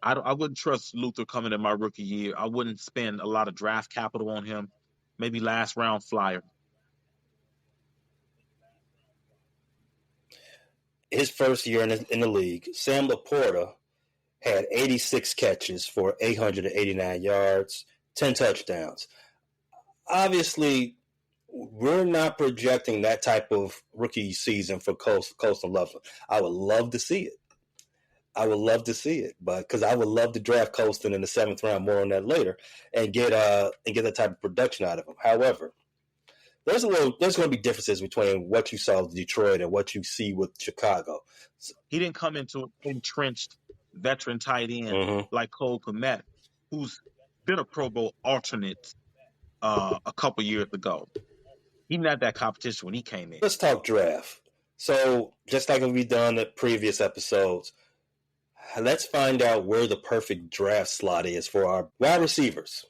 I wouldn't trust Luther coming in my rookie year. I wouldn't spend a lot of draft capital on him. Maybe last round flyer. His first year in the league, Sam Laporta had 86 catches for 889 yards, 10 touchdowns. Obviously, we're not projecting that type of rookie season for Colston Loveland. I would love to see it. But because I would love to draft Colston in the 7th round, more on that later, and get that type of production out of him. However, there's going to be differences between what you saw with Detroit and what you see with Chicago. He didn't come into an entrenched veteran tight end like Cole Kmet, who's been a Pro Bowl alternate a couple years ago. He didn't have that competition when he came in. Let's talk draft. So just like we've done in previous episodes, let's find out where the perfect draft slot is for our wide receivers.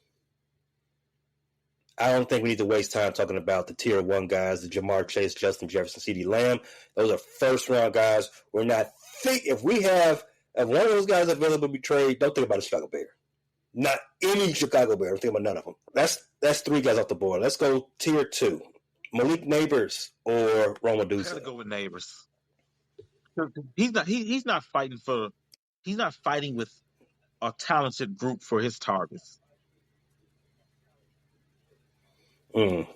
I don't think we need to waste time talking about the tier 1 guys, the Jamar Chase, Justin Jefferson, CeeDee Lamb. Those are first-round guys. If one of those guys available to be traded, don't think about a Chicago Bear. Not any Chicago Bear. Don't think about none of them. That's 3 guys off the board. Let's go tier 2. Malik Neighbors or Roma Duse. I gotta go with Neighbors. He's not fighting with a talented group for his targets. Mm.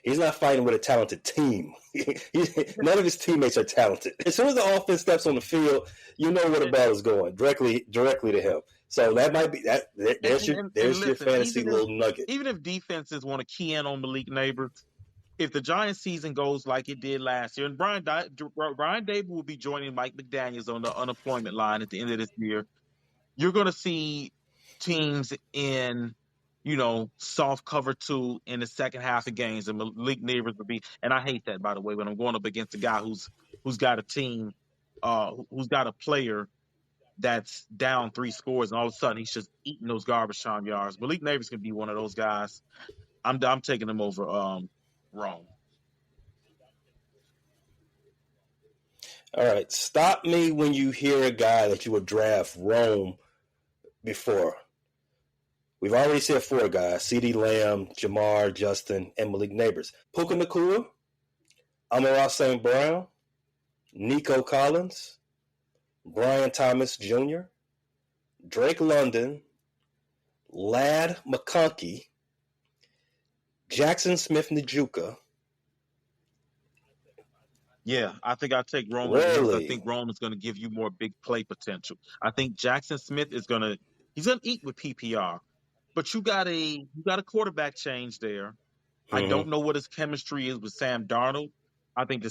He's not fighting with a talented team. None of his teammates are talented. As soon as the offense steps on the field, you know where the ball is going directly to him. So that might be that. There's your Listen, fantasy little nugget. even if defenses want to key in on Malik Neighbors, if the Giants season goes like it did last year, and Brian Dable will be joining Mike McDaniels on the unemployment line at the end of this year, you're going to see teams in, soft cover 2 in the second half of games, and Malik Neighbors will be. And I hate that, by the way, when I'm going up against a guy who's got a team, who's got a player that's down 3 scores, and all of a sudden he's just eating those garbage time yards. Malik Neighbors can be one of those guys. I'm taking him over Rome. All right, stop me when you hear a guy that you would draft Rome before. We've already said 4 guys: CeeDee Lamb, Jamar, Justin, and Malik Neighbors. Puka Nacua, Amon-Ra St. Brown, Nico Collins, Brian Thomas Jr., Drake London, Ladd McConkey, Jackson Smith-Njigba. Yeah, I think I'll take Rome. Really? I think Rome is going to give you more big play potential. I think Jackson Smith he's going to eat with PPR, but you got a quarterback change there. Mm-hmm. I don't know what his chemistry is with Sam Darnold. I think the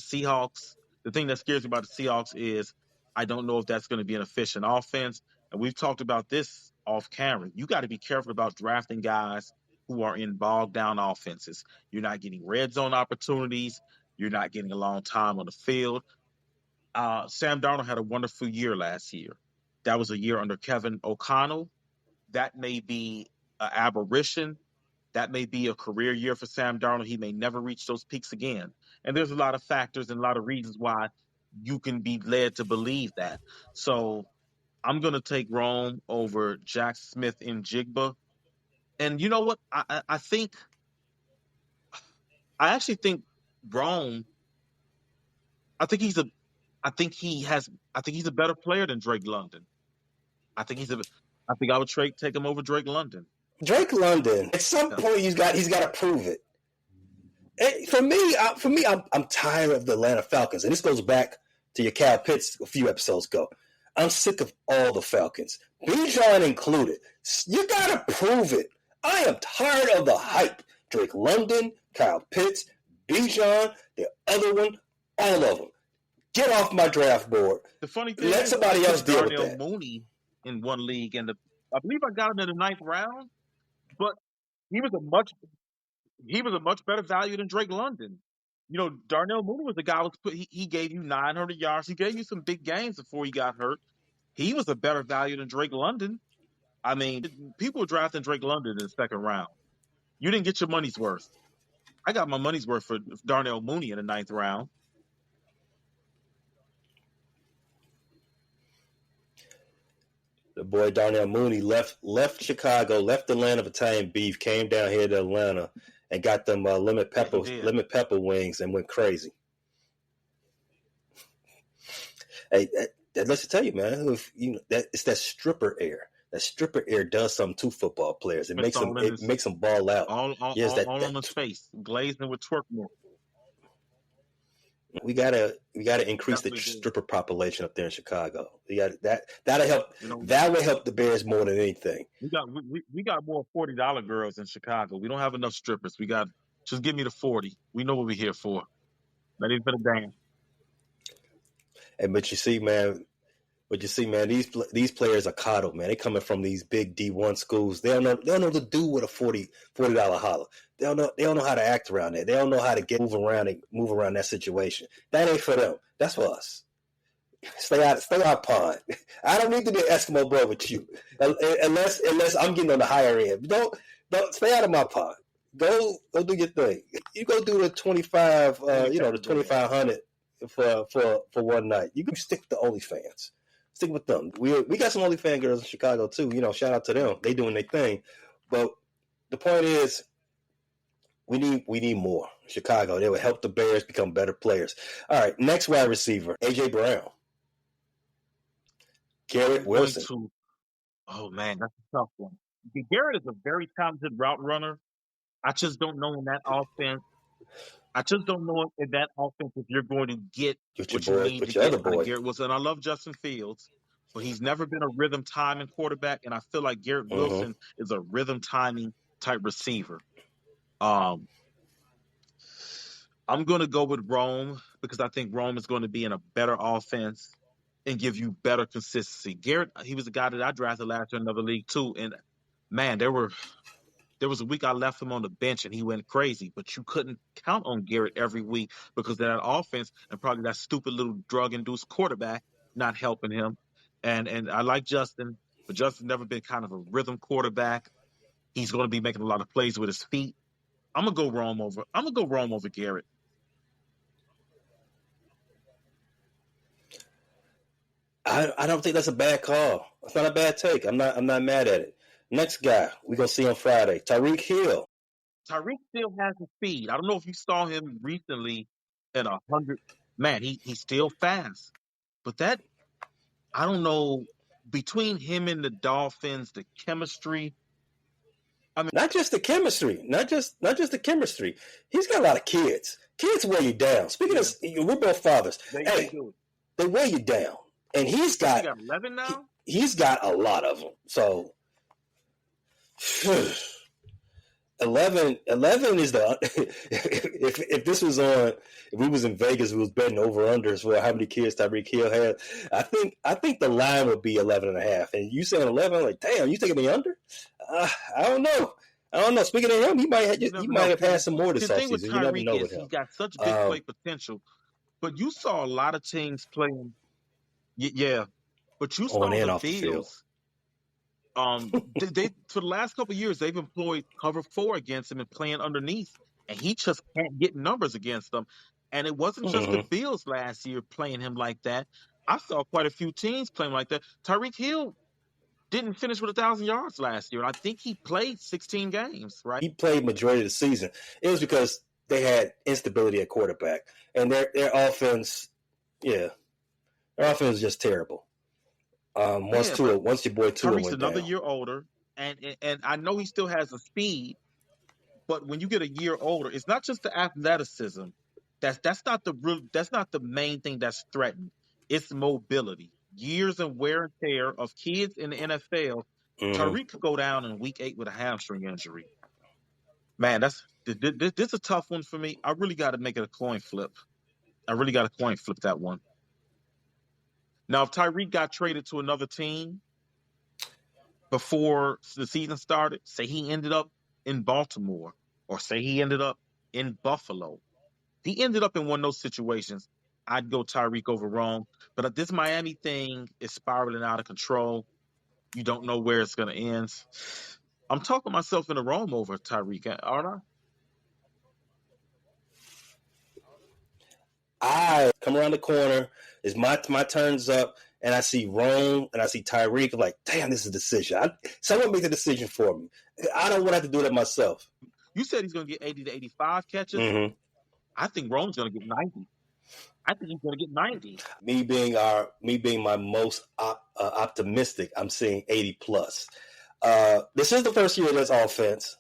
thing that scares me about the Seahawks is I don't know if that's going to be an efficient offense. And we've talked about this off camera. You got to be careful about drafting guys who are in bogged down offenses. You're not getting red zone opportunities. You're not getting a long time on the field. Sam Darnold had a wonderful year last year. That was a year under Kevin O'Connell. That may be an aberration. That may be a career year for Sam Darnold. He may never reach those peaks again. And there's a lot of factors and a lot of reasons why you can be led to believe that. So I'm going to take Rome over Jack Smith-Njigba. And you know what? I actually think Rome, I think he's a better player than Drake London. I think I would take him over Drake London. Drake London, at some point he's got to prove it. For me, I'm tired of the Atlanta Falcons, and this goes back to your Cal Pitts a few episodes ago. I'm sick of all the Falcons, Bijan included. You got to prove it. I am tired of the hype. Drake London, Kyle Pitts, Bijan, the other one, all of them. Get off my draft board. The funny thing let somebody else deal with that. Mooney in one league, and I believe I got him in the 9th round, but he was a much better value than Drake London. Darnell Mooney was the guy he gave you 900 yards. He gave you some big games before he got hurt. He was a better value than Drake London. I mean, people were drafting Drake London in the 2nd round. You didn't get your money's worth. I got my money's worth for Darnell Mooney in the 9th round. The boy Darnell Mooney left Chicago, left Atlanta for Italian beef, came down here to Atlanta, and got them lemon pepper wings and went crazy. Hey, that lets you tell you, man. If, it's that stripper air. That stripper air does something to football players. It makes them ball out. All on his face, glazing with twerk more. We gotta increase the stripper population up there in Chicago. That'll help. That will help the Bears more than anything. We got more $40 girls in Chicago. We don't have enough strippers. Just give me the 40. We know what we're here for. Not even for the dance. And but you see, man, these players are coddled, man. They coming from these big D1 schools. They don't know what to do with a $40 holler. They don't know how to act around that. They don't know how to move around that situation. That ain't for them. That's for us. Stay out pond. I don't need to be an Eskimo boy with you, unless I'm getting on the higher end. Don't stay out of my pond. Go do your thing. You go do the 25, the 2,500 for one night. You can stick with the OnlyFans. Stick with them. We got some OnlyFans girls in Chicago too. Shout out to them. They doing their thing. But the point is, we need more. Chicago. They will help the Bears become better players. All right, next wide receiver, AJ Brown. Garrett Wilson. Oh man, that's a tough one. Garrett is a very talented route runner. I just don't know in that offense. I just don't know in that offense if you're going to get With your what you boy, need to with your get other out of boy. Garrett Wilson. And I love Justin Fields, but he's never been a rhythm timing quarterback. And I feel like Garrett Mm-hmm. Wilson is a rhythm timing type receiver. Um, I'm going to go with Rome because I think Rome is going to be in a better offense and give you better consistency. Garrett, he was a guy that I drafted last year in another league too. And man, there was a week I left him on the bench and he went crazy, but you couldn't count on Garrett every week because of that offense and probably that stupid little drug induced quarterback not helping him. And I like Justin, but Justin's never been kind of a rhythm quarterback. He's going to be making a lot of plays with his feet. I'm gonna go Rome over Garrett. I don't think that's a bad call. It's not a bad take. I'm not mad at it. Next guy we gonna see on Friday, Tyreek Hill. Tyreek still has the speed. I don't know if you saw him recently at 100. Man, he's still fast. But that I don't know between him and the Dolphins, the chemistry. I mean, Not just the chemistry, not just the chemistry. He's got a lot of kids. Kids weigh you down. Speaking of, yeah, we're both fathers. they Hey, do. they weigh you down, and What he got 11 he, now? he's got a lot of them. So 11 is the if this was on if we was in Vegas, we was betting over unders for how many kids Tyreek Hill had. I think the line would be 11 and a half. And you saying 11, like damn, you taking the under? I don't know. I don't know. Speaking of him, You he never might know. have had some more this The thing with offseason. You never Tyreek know is with him. he's got such big play Um, potential, but you saw a lot of teams playing. Yeah, but you on saw and the off the field. Bills. They for the last couple of years they've employed cover four against him and playing underneath, and he just can't get numbers against them. And it wasn't just the Mm-hmm. Bills last year playing him like that. I saw quite a few teams playing like that. Tyreek Hill didn't finish with 1,000 yards last year, and I think he played 16 games. Right? He played majority of the season. It was because they had instability at quarterback, and their offense, yeah, their offense is just terrible. Yeah, but Once your boy Tua Tyreek's went another down. year older, and I know he still has the speed, but when you get a year older, it's not just the athleticism. That's not the main thing that's threatened. It's mobility. Years and wear and tear of kids in the NFL. Mm-hmm. Tyreek could go down in week 8 with a hamstring injury. Man, this is a tough one for me. I really got to make it a coin flip. I really got to coin flip that one. Now, if Tyreek got traded to another team before the season started, say he ended up in Baltimore, or say he ended up in Buffalo, he ended up in one of those situations. I'd go Tyreek over Rome. But this Miami thing is spiraling out of control. You don't know where it's going to end. I'm talking myself into Rome over Tyreek, aren't I? I come around the corner. Is my turns up, and I see Rome and I see Tyreek. I'm like, damn, this is a decision. Someone make the decision for me. I don't want to have to do that myself. You said he's going to get 80 to 85 catches. Mm-hmm. I think Rome's going to get 90. I think he's going to get 90. Me being my most optimistic, I'm seeing 80 plus. This is the first year of this offense.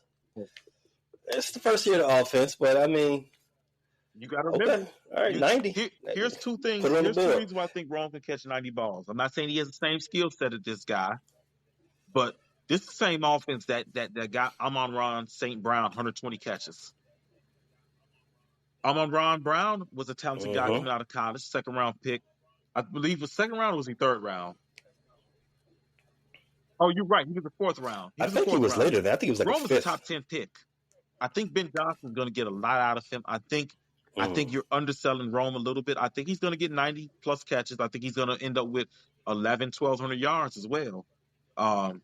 It's the first year of the offense, but I mean, You got to okay, remember. all right, 90. Here's two Put things. it on the Here's two board. reasons why I think Rome can catch 90 balls. I'm not saying he has the same skill set as this guy, but this is the same offense that got Amon-Ra St. Brown 120 catches. Amon-Ra Brown was a talented guy Mm-hmm. coming out of college, second round pick. I believe was second round or was he third round? Oh, you're right. He was a fourth round. He I was a think he fourth was rounder. later than that. I think he was like a Rome was a fifth. top 10 pick. I think Ben Johnson's going to get a lot out of him. I Mm. think you're underselling Rome a little bit. I think he's going to get 90 plus catches. I think he's going to end up with 11, 1,200 yards as well. Um,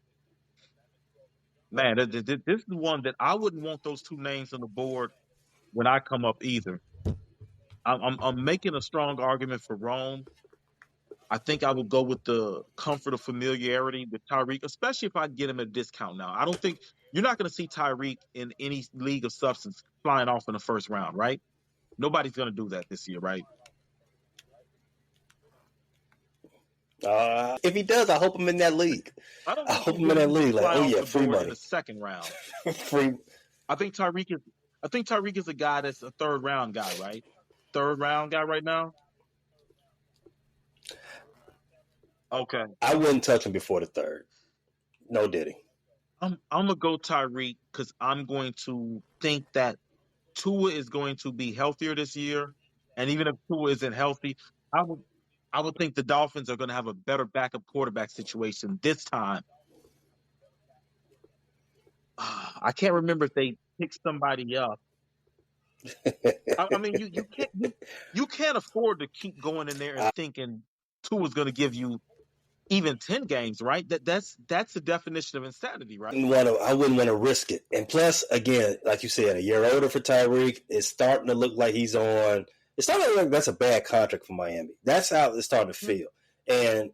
man, this is one that I wouldn't want those two names on the board when I come up either. I'm making a strong argument for Rome. I think I would go with the comfort of familiarity with Tyreek, especially if I get him at a discount now. I don't think you're not going to see Tyreek in any league of substance flying off in the first round, right? Nobody's going to do that this year, right? If he does, I hope I'm in that league. I don't I think hope he's I'm in that going to league. Like, fly oh off yeah, the free board in money, the second round. free. I think Tyreek is a guy that's a third round guy, right? Third round guy right now. Okay, I wouldn't touch him before the third. No, did he? I'm gonna go Tyreek because I'm going to think that Tua is going to be healthier this year, and even if Tua isn't healthy, I would I would think the Dolphins are going to have a better backup quarterback situation this time. I can't remember if they picked somebody up. I mean, you can't afford to keep going in there and I thinking Tua's going to give you even 10 games, right? That's the definition of insanity, right? I wouldn't want to risk it. And plus, again, like you said, a year older for Tyreek, it's starting to look like he's on. It's starting to look like that's a bad contract for Miami. That's how it's starting to feel. And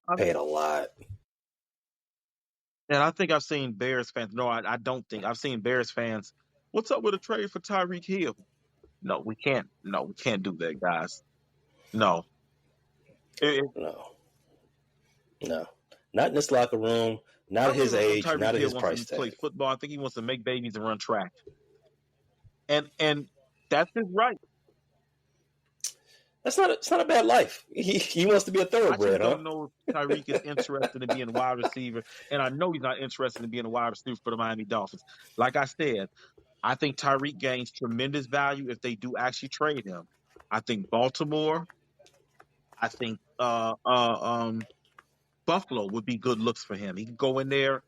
I paid mean, a lot. and I think I've seen Bears fans. No, I don't think I've seen Bears fans. What's up with a trade for Tyreek Hill? No, we can't. No, we can't do that, guys. No. It- No, no, not in this locker room. Not I at really his don't think age. Tyreek Not at Hill his wants price to play tag. football. I think he wants to make babies and run track. And that's his right. It's not a bad life. He wants to be a I just thoroughbred, huh? don't know if Tyreek is interested in being a wide receiver, and I know he's not interested in being a wide receiver for the Miami Dolphins. Like I said, I think Tyreek gains tremendous value if they do actually trade him. I think Baltimore, I think Buffalo would be good looks for him. He can go in there,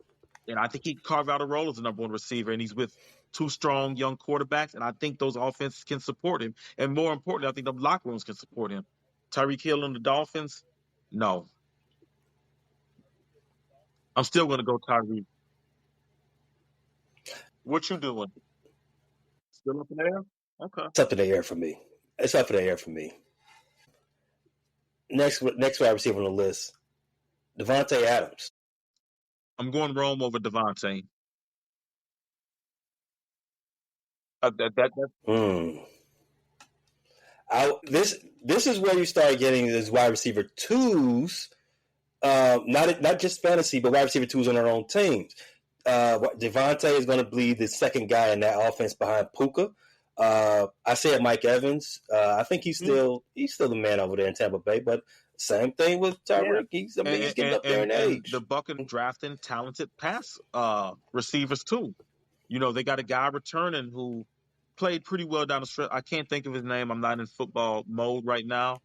and I think he can carve out a role as a number one receiver, and he's with two strong young quarterbacks, and I think those offenses can support him. And more importantly, I think the locker rooms can support him. Tyreek Hill and the Dolphins, no. I'm still going to go Tyreek. What you doing? Still up in there? Okay. It's up in the air for me. It's up in the air for me. Next wide receiver on the list, Devontae Adams. I'm going Rome over Devontae. That Hmm. This is where you start getting this wide receiver twos. Not just fantasy, but wide receiver twos on their own teams. Devontae is going to be the second guy in that offense behind Puka. I said Mike Evans. I think he's still the man over there in Tampa Bay. But same thing with yeah. Tyreek. He's getting up there in And the age. Buccaneers drafting talented pass receivers too. You know, they got a guy returning who played pretty well down the stretch. I can't think of his name. I'm not in football mode right now.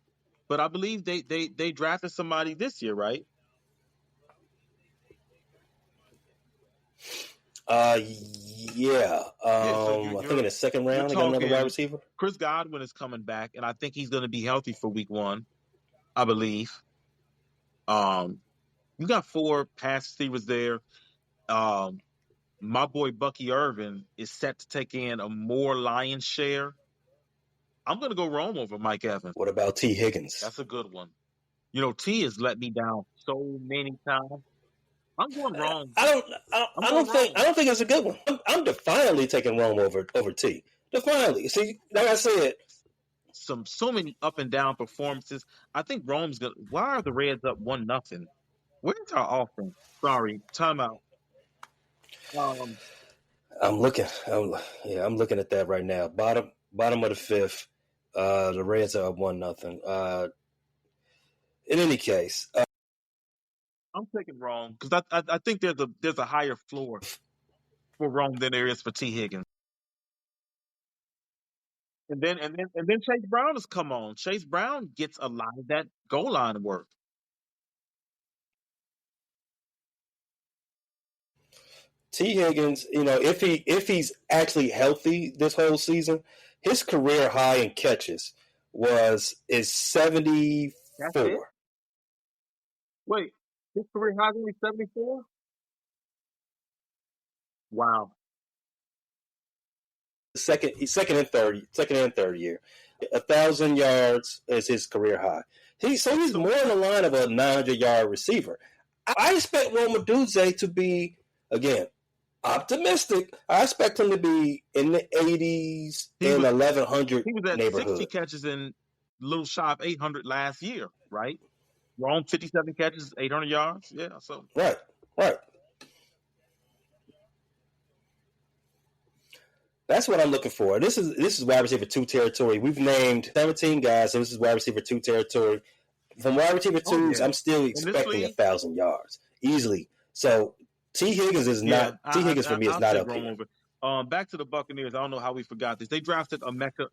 But I believe they drafted somebody this year, right? Yeah. Yeah, so I think in the second you're round they got another wide talking receiver. Chris Godwin is coming back, and I think he's going to be healthy for week one, I believe. You got four pass receivers there. Um, my boy Bucky Irvin is set to take in a more lion's share. I'm going to go Rome over Mike Evans. What about T. Higgins? That's a good one. You know, T has let me down so many times. I'm going Rome. I don't. I'm going Rome. I don't think it's a good one. I'm defiantly taking Rome over T. Defiantly. See, like I said, So many up and down performances. I think Rome's gonna. Why are the Reds up 1-0? Where's our offense? Sorry, timeout. Um, I'm looking. I'm looking at that right now. Bottom of the fifth. The Reds are up 1-0. In any case, I'm taking Rome because I think there's a higher floor for Rome than there is for T Higgins. And then Chase Brown has come on. Chase Brown gets a lot of that goal line work. T. Higgins, if he's actually healthy this whole season, his career high in catches is That's it. 74. Wait, his career high is only 74. Wow. Second and third year. 1,000 yards is his career high. He's more in the line of a 900-yard receiver. I expect Romadudze to be, again, optimistic. I expect him to be in the 80s in 1,100 He was at neighborhood. 60 catches in little shy of 800 last year, right? Rome 57 catches, 800 yards. Yeah, so Right. That's what I'm looking for. This is wide receiver 2 territory. We've named 17 guys, so this is wide receiver 2 territory. From wide receiver oh twos, yeah. I'm still In this expecting league, 1,000 yards easily. So T Higgins is yeah, not T Higgins for me is I'll not take up Rome here. over. Back to the Buccaneers. I don't know how we forgot this. They drafted Abuka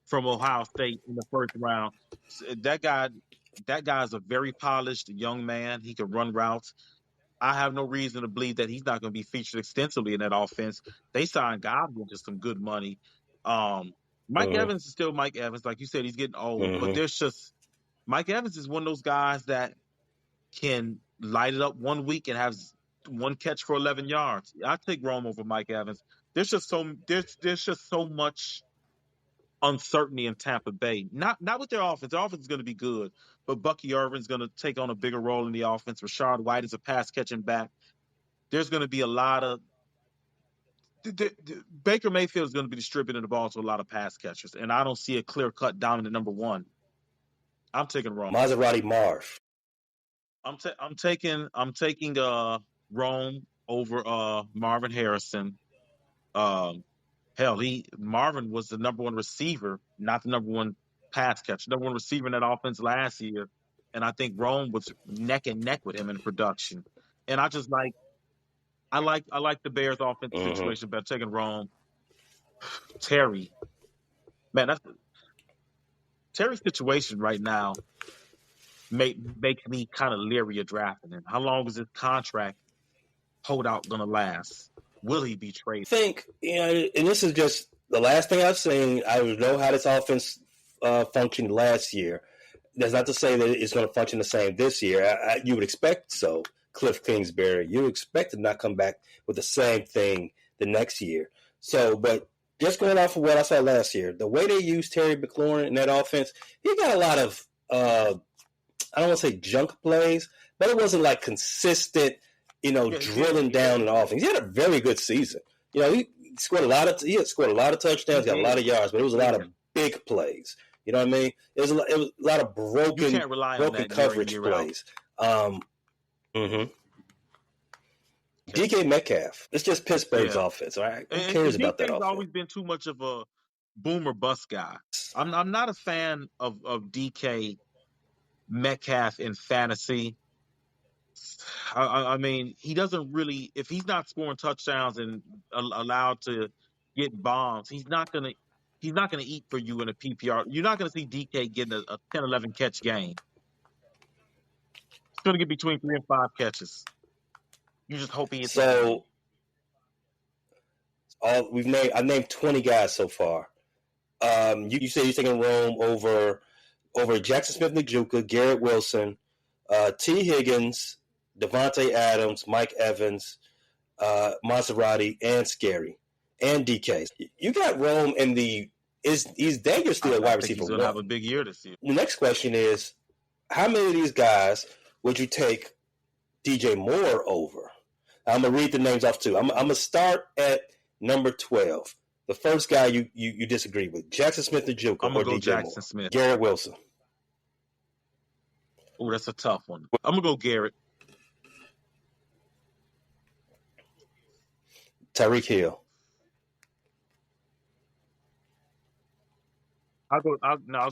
from Ohio State in the first round. That guy is a very polished young man. He can run routes. I have no reason to believe that he's not going to be featured extensively in that offense. They signed Godwin to some good money. Um, Mike Mm-hmm. Evans is still Mike Evans. Like you said, he's getting old, but Mm-hmm. there's just Mike Evans is one of those guys that can light it up one week and has one catch for 11 yards. I take Rome over Mike Evans. There's just so much uncertainty in Tampa Bay. Not with their offense. Their offense is going to be good, but Bucky Irvin's going to take on a bigger role in the offense. Rashad White is a pass catching back. There's going to be a lot of Baker Mayfield is going to be distributing the ball to a lot of pass catchers, and I don't see a clear cut dominant number one. I'm taking Rome. Maserati Marv. I'm taking Rome over Marvin Harrison. Um, hell, he Marvin was the number one receiver, not the number one pass catcher, number one receiver in that offense last year, and I think Rome was neck and neck with him in production. And I like the Bears' offensive Mm-hmm. situation, but taking Rome. Terry, man, that's Terry's situation right now makes me kind of leery of drafting him. How long is his contract holdout gonna last? Will he be traded? I think, and this is just the last thing I've seen. I don't know how this offense functioned last year. That's not to say that it's going to function the same this year. You would expect so. Cliff Kingsbury, you expect to not come back with the same thing the next year. So, but just going off of what I saw last year, the way they used Terry McLaurin in that offense, he got a lot of, I don't want to say junk plays, but it wasn't like consistent, drilling down in the offense. He had a very good season. He scored a lot of touchdowns, got a lot of yards, but it was a lot of big plays. You know what I mean? It was a lot of broken coverage plays. Mm-hmm. DK Metcalf. It's just Pittsburgh's offense. Right? Who cares about that offense? DK's always been too much of a boomer bust guy. I'm not a fan of DK Metcalf in fantasy. I mean, he doesn't really. If he's not scoring touchdowns and allowed to get bombs, he's not gonna eat for you in a PPR. You're not gonna see DK getting a 10, 11 catch game. He's gonna get between 3 and 5 catches. You just hope he hits. So, I've named 20 guys so far. You say you're taking Rome over Jackson Smith-Njigba, Garrett Wilson, T. Higgins, Devontae Adams, Mike Evans, Maserati, and Scary, and DK. You got Rome in the he's dangerous to a wide receiver. He's gonna have a big year this year. The next question is, how many of these guys would you take DJ Moore over? I'm gonna read the names off too. I'm gonna start at number 12. The first guy you disagree with, Jackson Smith-Njigba or DJ Jackson Moore. Smith. Garrett Wilson. Oh, that's a tough one. I'm gonna go Garrett. Tyreek Hill. I'll go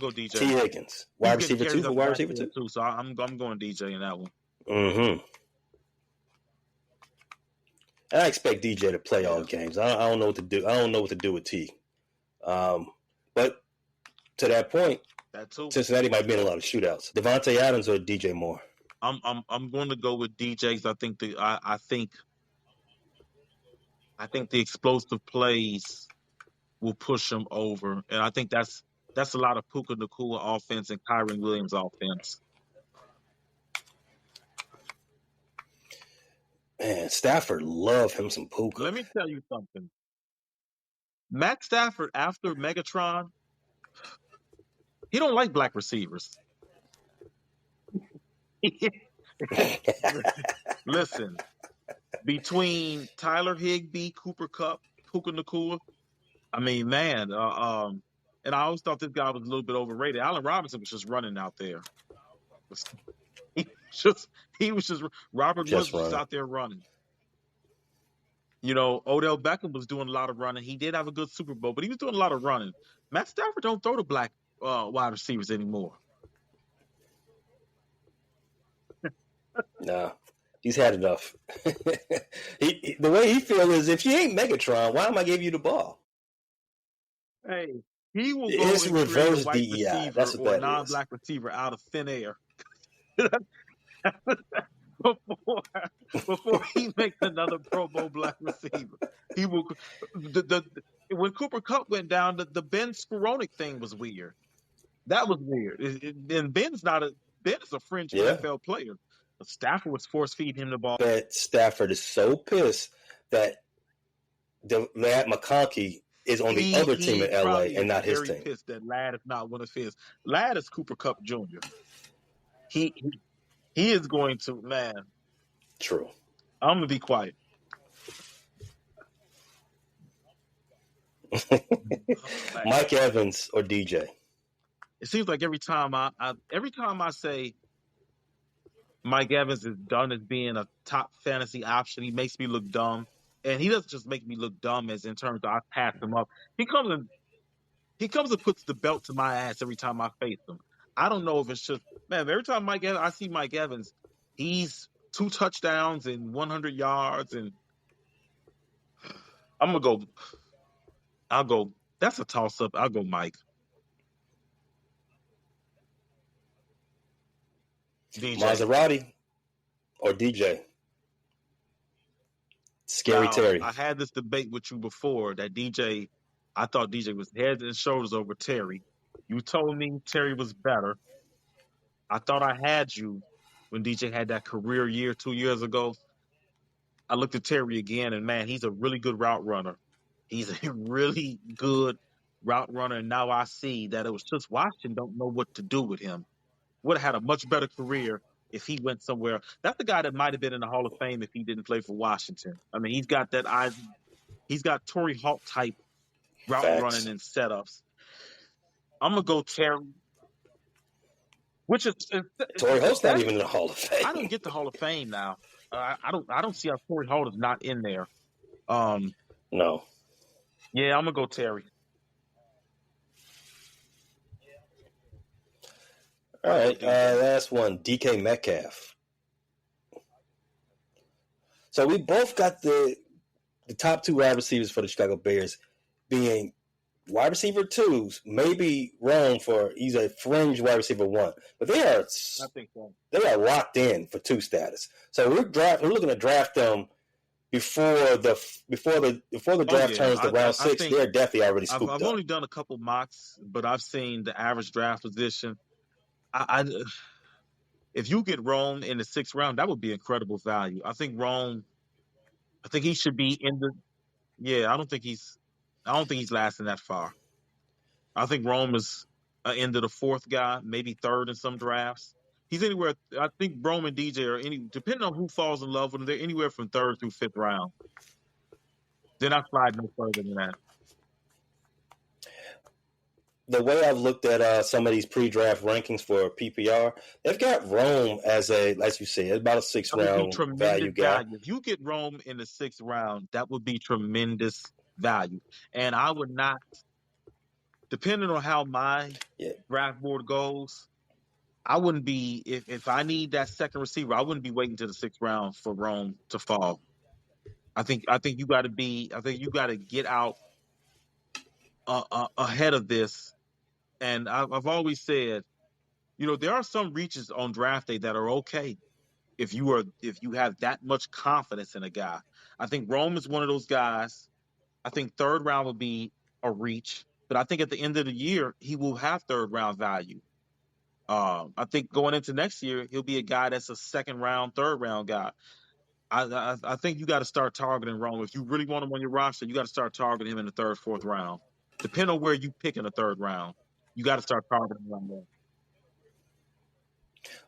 DJ. T. Higgins, wide receiver 2 for wide receiver 2. So I'm going DJ in that one. Mm-hmm. I expect DJ to play all games. I don't know what to do. I don't know what to do with T. But to that point, Cincinnati might be in a lot of shootouts. Devontae Adams or DJ Moore. I'm going to go with DJs. I think the explosive plays will push him over, and I think that's a lot of Puka Nacua offense and Kyren Williams offense. Man, Stafford love him some Puka. Let me tell you something. Matt Stafford, after Megatron, he don't like black receivers. Listen, between Tyler Higbee, Cooper Kupp, Puka Nacua, I mean, man, and I always thought this guy was a little bit overrated. Allen Robinson was just running out there. He just he was just Robert Woods Just was just running. out there running. You know, Odell Beckham was doing a lot of running. He did have a good Super Bowl, but he was doing a lot of running. Matt Stafford don't throw to black wide receivers anymore. Nah, he's had enough. The way he feels is, if you ain't Megatron, why am I giving you the ball? Hey, he will go It's and create a reverse white DEI. receiver That's what or a that is. non-black receiver out of thin air before before he makes another Pro Bowl black receiver. He will when Cooper Kupp went down, the Ben Skowronek thing was weird. That was weird. And Ben is a fringe Yeah. NFL player. But Stafford was force feeding him the ball. Bet Stafford is so pissed that Matt McConkey is on the other team He in LA probably and is not his very team. pissed that Ladd is not one of his. Ladd is Cooper Kupp Jr. He is going to, man. True. I'm gonna be quiet. Mike Evans or DJ? It seems like every time I say Mike Evans is done as being a top fantasy option, he makes me look dumb. And he doesn't just make me look dumb as in terms of I pass him up. He comes and puts the belt to my ass every time I face him. I don't know if it's just, man, every time I see Mike Evans, he's 2 touchdowns and 100 yards, and I'll go, that's a toss up. I'll go Mike. DJ. Maserati or DJ? Scary Now, Terry. I had this debate with you before that I thought DJ was head and shoulders over Terry. You told me Terry was better. I thought I had you when DJ had that career year 2 years ago. I looked at Terry again, and man, he's a really good route runner. He's a really good route runner, and now I see that it was just Washington don't know what to do with him. Would have had a much better career if he went somewhere. That's the guy that might have been in the Hall of Fame if he didn't play for Washington. I mean, he's got Torrey Holt type route Facts. running and setups. I'm gonna go Terry, which is Torrey Holt's not even in the Hall of Fame. I don't get the Hall of Fame now. I don't see how Torrey Holt is not in there. No. Yeah, I'm gonna go Terry. All right, last one, DK Metcalf. So we both got the top 2 wide receivers for the Chicago Bears being wide receiver 2s, maybe Rome he's a fringe wide receiver 1, but they are I think so. They are locked in for 2 status. So we're looking to draft them before the draft turns to round 6. They're definitely already scooped I've up. only done a couple mocks, but I've seen the average draft position. If you get Rome in the 6th round, that would be incredible value. I think he should be in the. Yeah, I don't think he's lasting that far. I think Rome is end of the 4th guy, maybe 3rd in some drafts. He's anywhere. I think Rome and DJ are depending on who falls in love with him, they're anywhere from 3rd through 5th round. They're not sliding no further than that. The way I've looked at some of these pre-draft rankings for PPR, they've got Rome as like you said, about a 6th round value guy. If you get Rome in the 6th round, that would be tremendous value. And I would not, depending on how my draft board goes, I wouldn't be, if I need that 2nd receiver, I wouldn't be waiting to the 6th round for Rome to fall. I think you got to get out ahead of this. And I've always said, there are some reaches on draft day that are okay if you have that much confidence in a guy. I think Rome is one of those guys. I think 3rd round would be a reach, but I think at the end of the year he will have 3rd round value. I think going into next year he'll be a guy that's a 2nd round, 3rd round guy. I think you got to start targeting Rome if you really want him on your roster. You got to start targeting him in the 3rd, 4th round. Depending on where you pick in the 3rd round. You got to start targeting around there.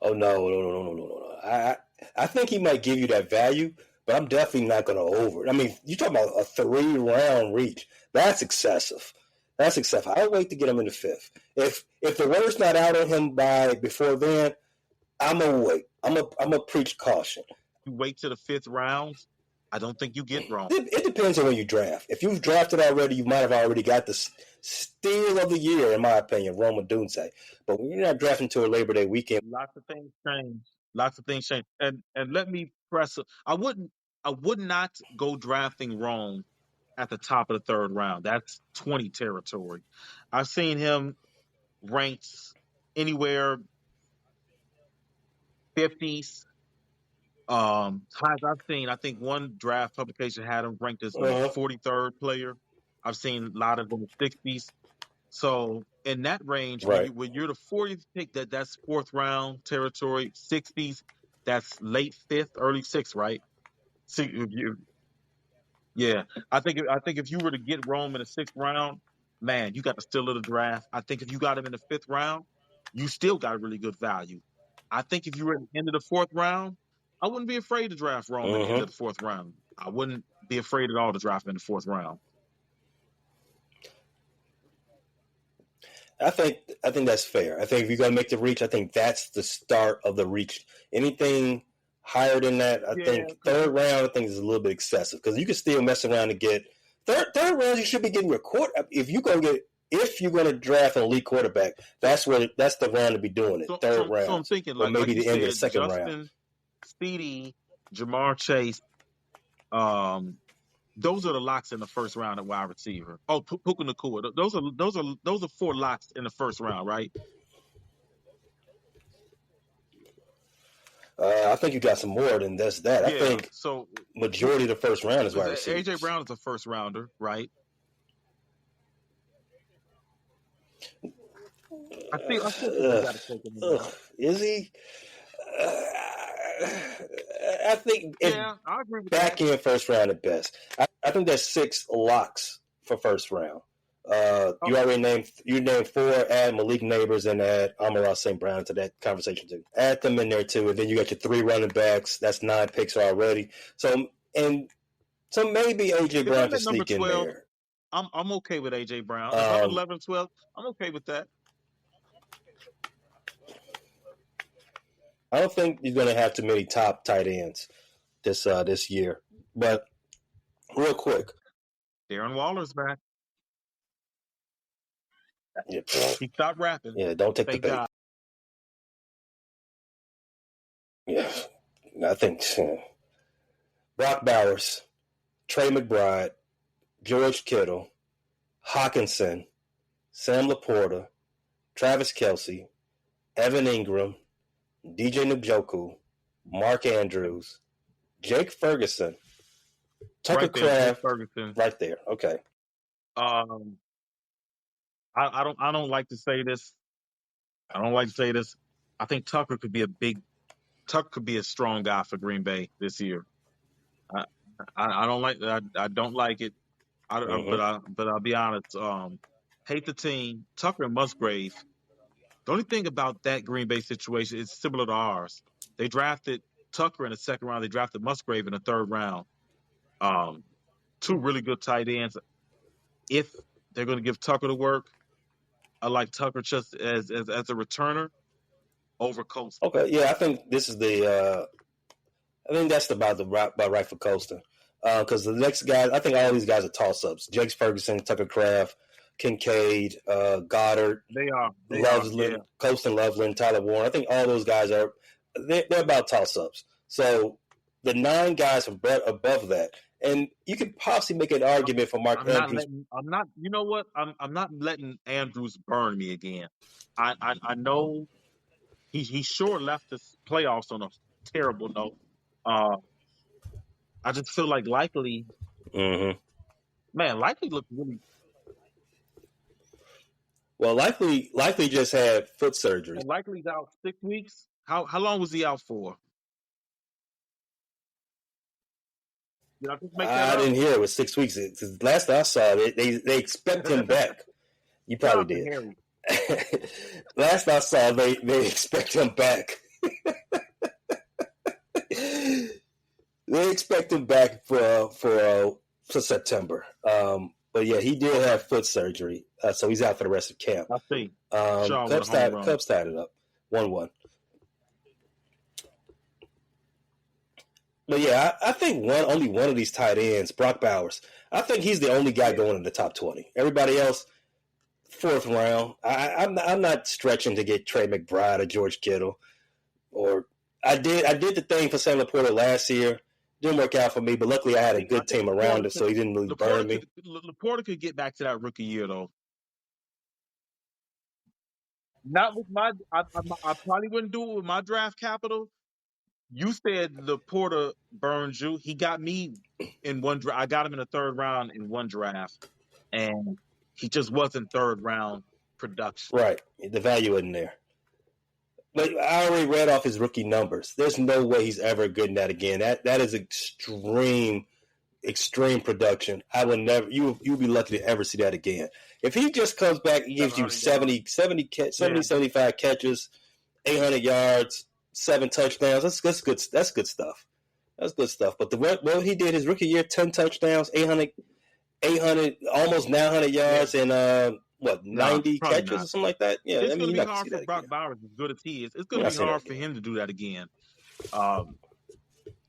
Oh no! I think he might give you that value, but I'm definitely not going to over it. I mean, you're talking about a 3-round reach. That's excessive. I'll wait to get him in the 5th. If the word's not out on him before then, I'm gonna wait. I'm gonna preach caution. You wait to the 5th round. I don't think you get Rome. It depends on when you draft. If you've drafted already, you might have already got the steal of the year, in my opinion, Rome Odunze. But when you're not drafting until Labor Day weekend, Lots of things change. Lots of things change. And let me press. I would not go drafting Rome at the top of the 3rd round. That's 20 territory. I've seen him ranked anywhere 50s. Highest I've seen, I think one draft publication had him ranked as the 43rd player. I've seen a lot of in the 60s. So in that range, right? when you're the 40th pick, that's 4th round territory. 60s, that's late 5th, early 6th, right? See, yeah, I think if you were to get Rome in the 6th round, man, you got the steal of the draft. I think if you got him in the 5th round, you still got a really good value. I think if you were at the end of the 4th round, I wouldn't be afraid to draft Rome at the end of the 4th round. I wouldn't be afraid at all to draft him in the 4th round. I think that's fair. I think if you're gonna make the reach, I think that's the start of the reach. Anything higher than that, I think 3rd round, I think is a little bit excessive because you can still mess around and get third round. You should be getting your quarter. If you're gonna draft an elite quarterback, that's the round to be doing it. 3rd round. So I'm thinking, or maybe like the end of the said, 2nd Justin, round. Speedy, Jamar Chase, those are the locks in the 1st round at wide receiver. Oh, Puka Nacua. Those are 4 locks in the 1st round, right? I think you got some more than that. Yeah, I think so majority of the 1st round is wide receiver. AJ Brown is a 1st rounder, right? I think is he? I think I agree with back that. in 1st round at best. I think there's 6 locks for 1st round. You already named 4. Add Malik Neighbors and add Amon-Ra St. Brown to that conversation too. Add them in there too, and then you got your 3 running backs. That's 9 picks already. So maybe AJ Brown can sneak 12, in there. I'm okay with AJ Brown. If I'm 11, 12, I'm okay with that. I don't think you're going to have too many top tight ends this year. But real quick, Darren Waller's back. Yeah. He stopped rapping. Yeah, don't take the bait. God. Yeah, I think Brock Bowers, Trey McBride, George Kittle, Hawkinson, Sam Laporta, Travis Kelce, Evan Ingram, DJ Njoku, Mark Andrews, Jake Ferguson, Tucker Kraft, right there. Okay. I don't like to say this. I think Tucker could be a strong guy for Green Bay this year. I don't like that. I don't like it. But I'll be honest. Hate the team. Tucker and Musgrave. The only thing about that Green Bay situation is similar to ours. They drafted Tucker in the 2nd round. They drafted Musgrave in the 3rd round. 2 really good tight ends. If they're going to give Tucker the work, I like Tucker just as a returner over Costa. Okay, yeah, I think this is I think that's about right for Costa. Because the next guys, I think all these guys are toss-ups. Jake Ferguson, Tucker Kraft, Kincaid, Goddard. They are. Loveland, Costa Loveland, Tyler Warren. I think all those guys they're about toss-ups. So the 9 guys above that. And you could possibly make an argument for Mark Andrews. You know what? I'm not letting Andrews burn me again. I know he sure left the playoffs on a terrible note. I just feel like Likely, Likely looked really. Well, Likely just had foot surgery. Likely's out 6 weeks. How long was he out for? I didn't hear it was 6 weeks. Last I saw, they expect him back. You probably did. Last I saw, they expect him back. They expect him back for September. But yeah, he did have foot surgery, so he's out for the rest of camp. I see. Cubs tied it up 1-1. But yeah, I think only one of these tight ends, Brock Bowers. I think he's the only guy going in the top 20. Everybody else, fourth round. I'm not stretching to get Trey McBride or George Kittle. Or I did the thing for Sam Laporta last year. Didn't work out for me, but luckily I had a good team around him, so he didn't really burn me. Laporta could get back to that rookie year though. Not with my, I probably wouldn't do it with my draft capital. You said Laporta burns you. He got me in one draft. I got him in the third round in one draft, and he just wasn't third round production. Right, the value isn't there. But I already read off his rookie numbers. There's no way he's ever good in that again. That is extreme production. I would never. You'll be lucky to ever see that again. If he just comes back, he gives you 70, 75 catches, 800 yards, 7 touchdowns. That's good. That's good stuff. That's good stuff. But what he did his rookie year, 10 touchdowns, 800, almost 900 yards, and 90 catches or something like that. Yeah, it's going to be hard for Brock Bowers, as good as he is. It's going to be hard for him to do that again.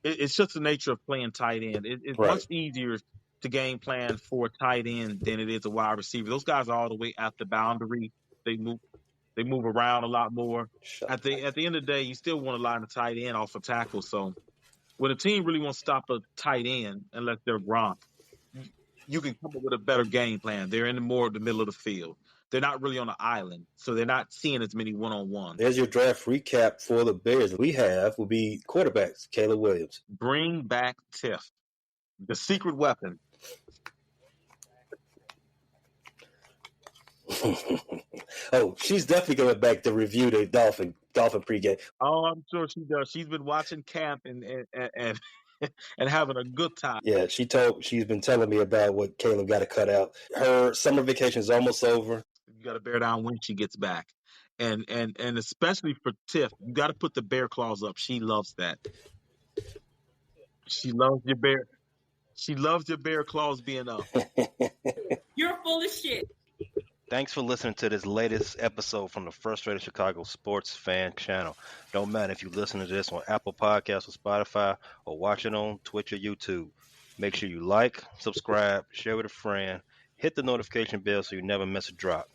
It's just the nature of playing tight end. It's much easier to game plan for a tight end than it is a wide receiver. Those guys are all the way at the boundary. They move around a lot more. At the end of the day, you still want to line the tight end off a tackle. So when a team really wants to stop a tight end, unless they're Gronk, you can come up with a better game plan. They're in the middle of the field. They're not really on an island, so they're not seeing as many one-on-ones. There's your draft recap for the Bears. We will be quarterbacks, Caleb Williams. Bring back Tiff, the secret weapon. Oh, she's definitely coming back to review the Dolphin pregame. Oh, I'm sure she does. She's been watching camp and having a good time. Yeah, she's been telling me about what Caleb got to cut out. Her summer vacation is almost over. You got to bear down when she gets back, and especially for Tiff, you got to put the BearClaws up. She loves that. She loves your bear. She loves your BearClaws being up. You're full of shit. Thanks for listening to this latest episode from the Frustrated Chicago Sports Fan Channel. Don't matter if you listen to this on Apple Podcasts or Spotify or watch it on Twitch or YouTube. Make sure you like, subscribe, share with a friend, hit the notification bell so you never miss a drop.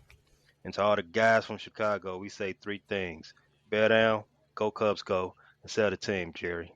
And to all the guys from Chicago, we say 3 things. Bear down, go Cubs go, and sell the team, Jerry.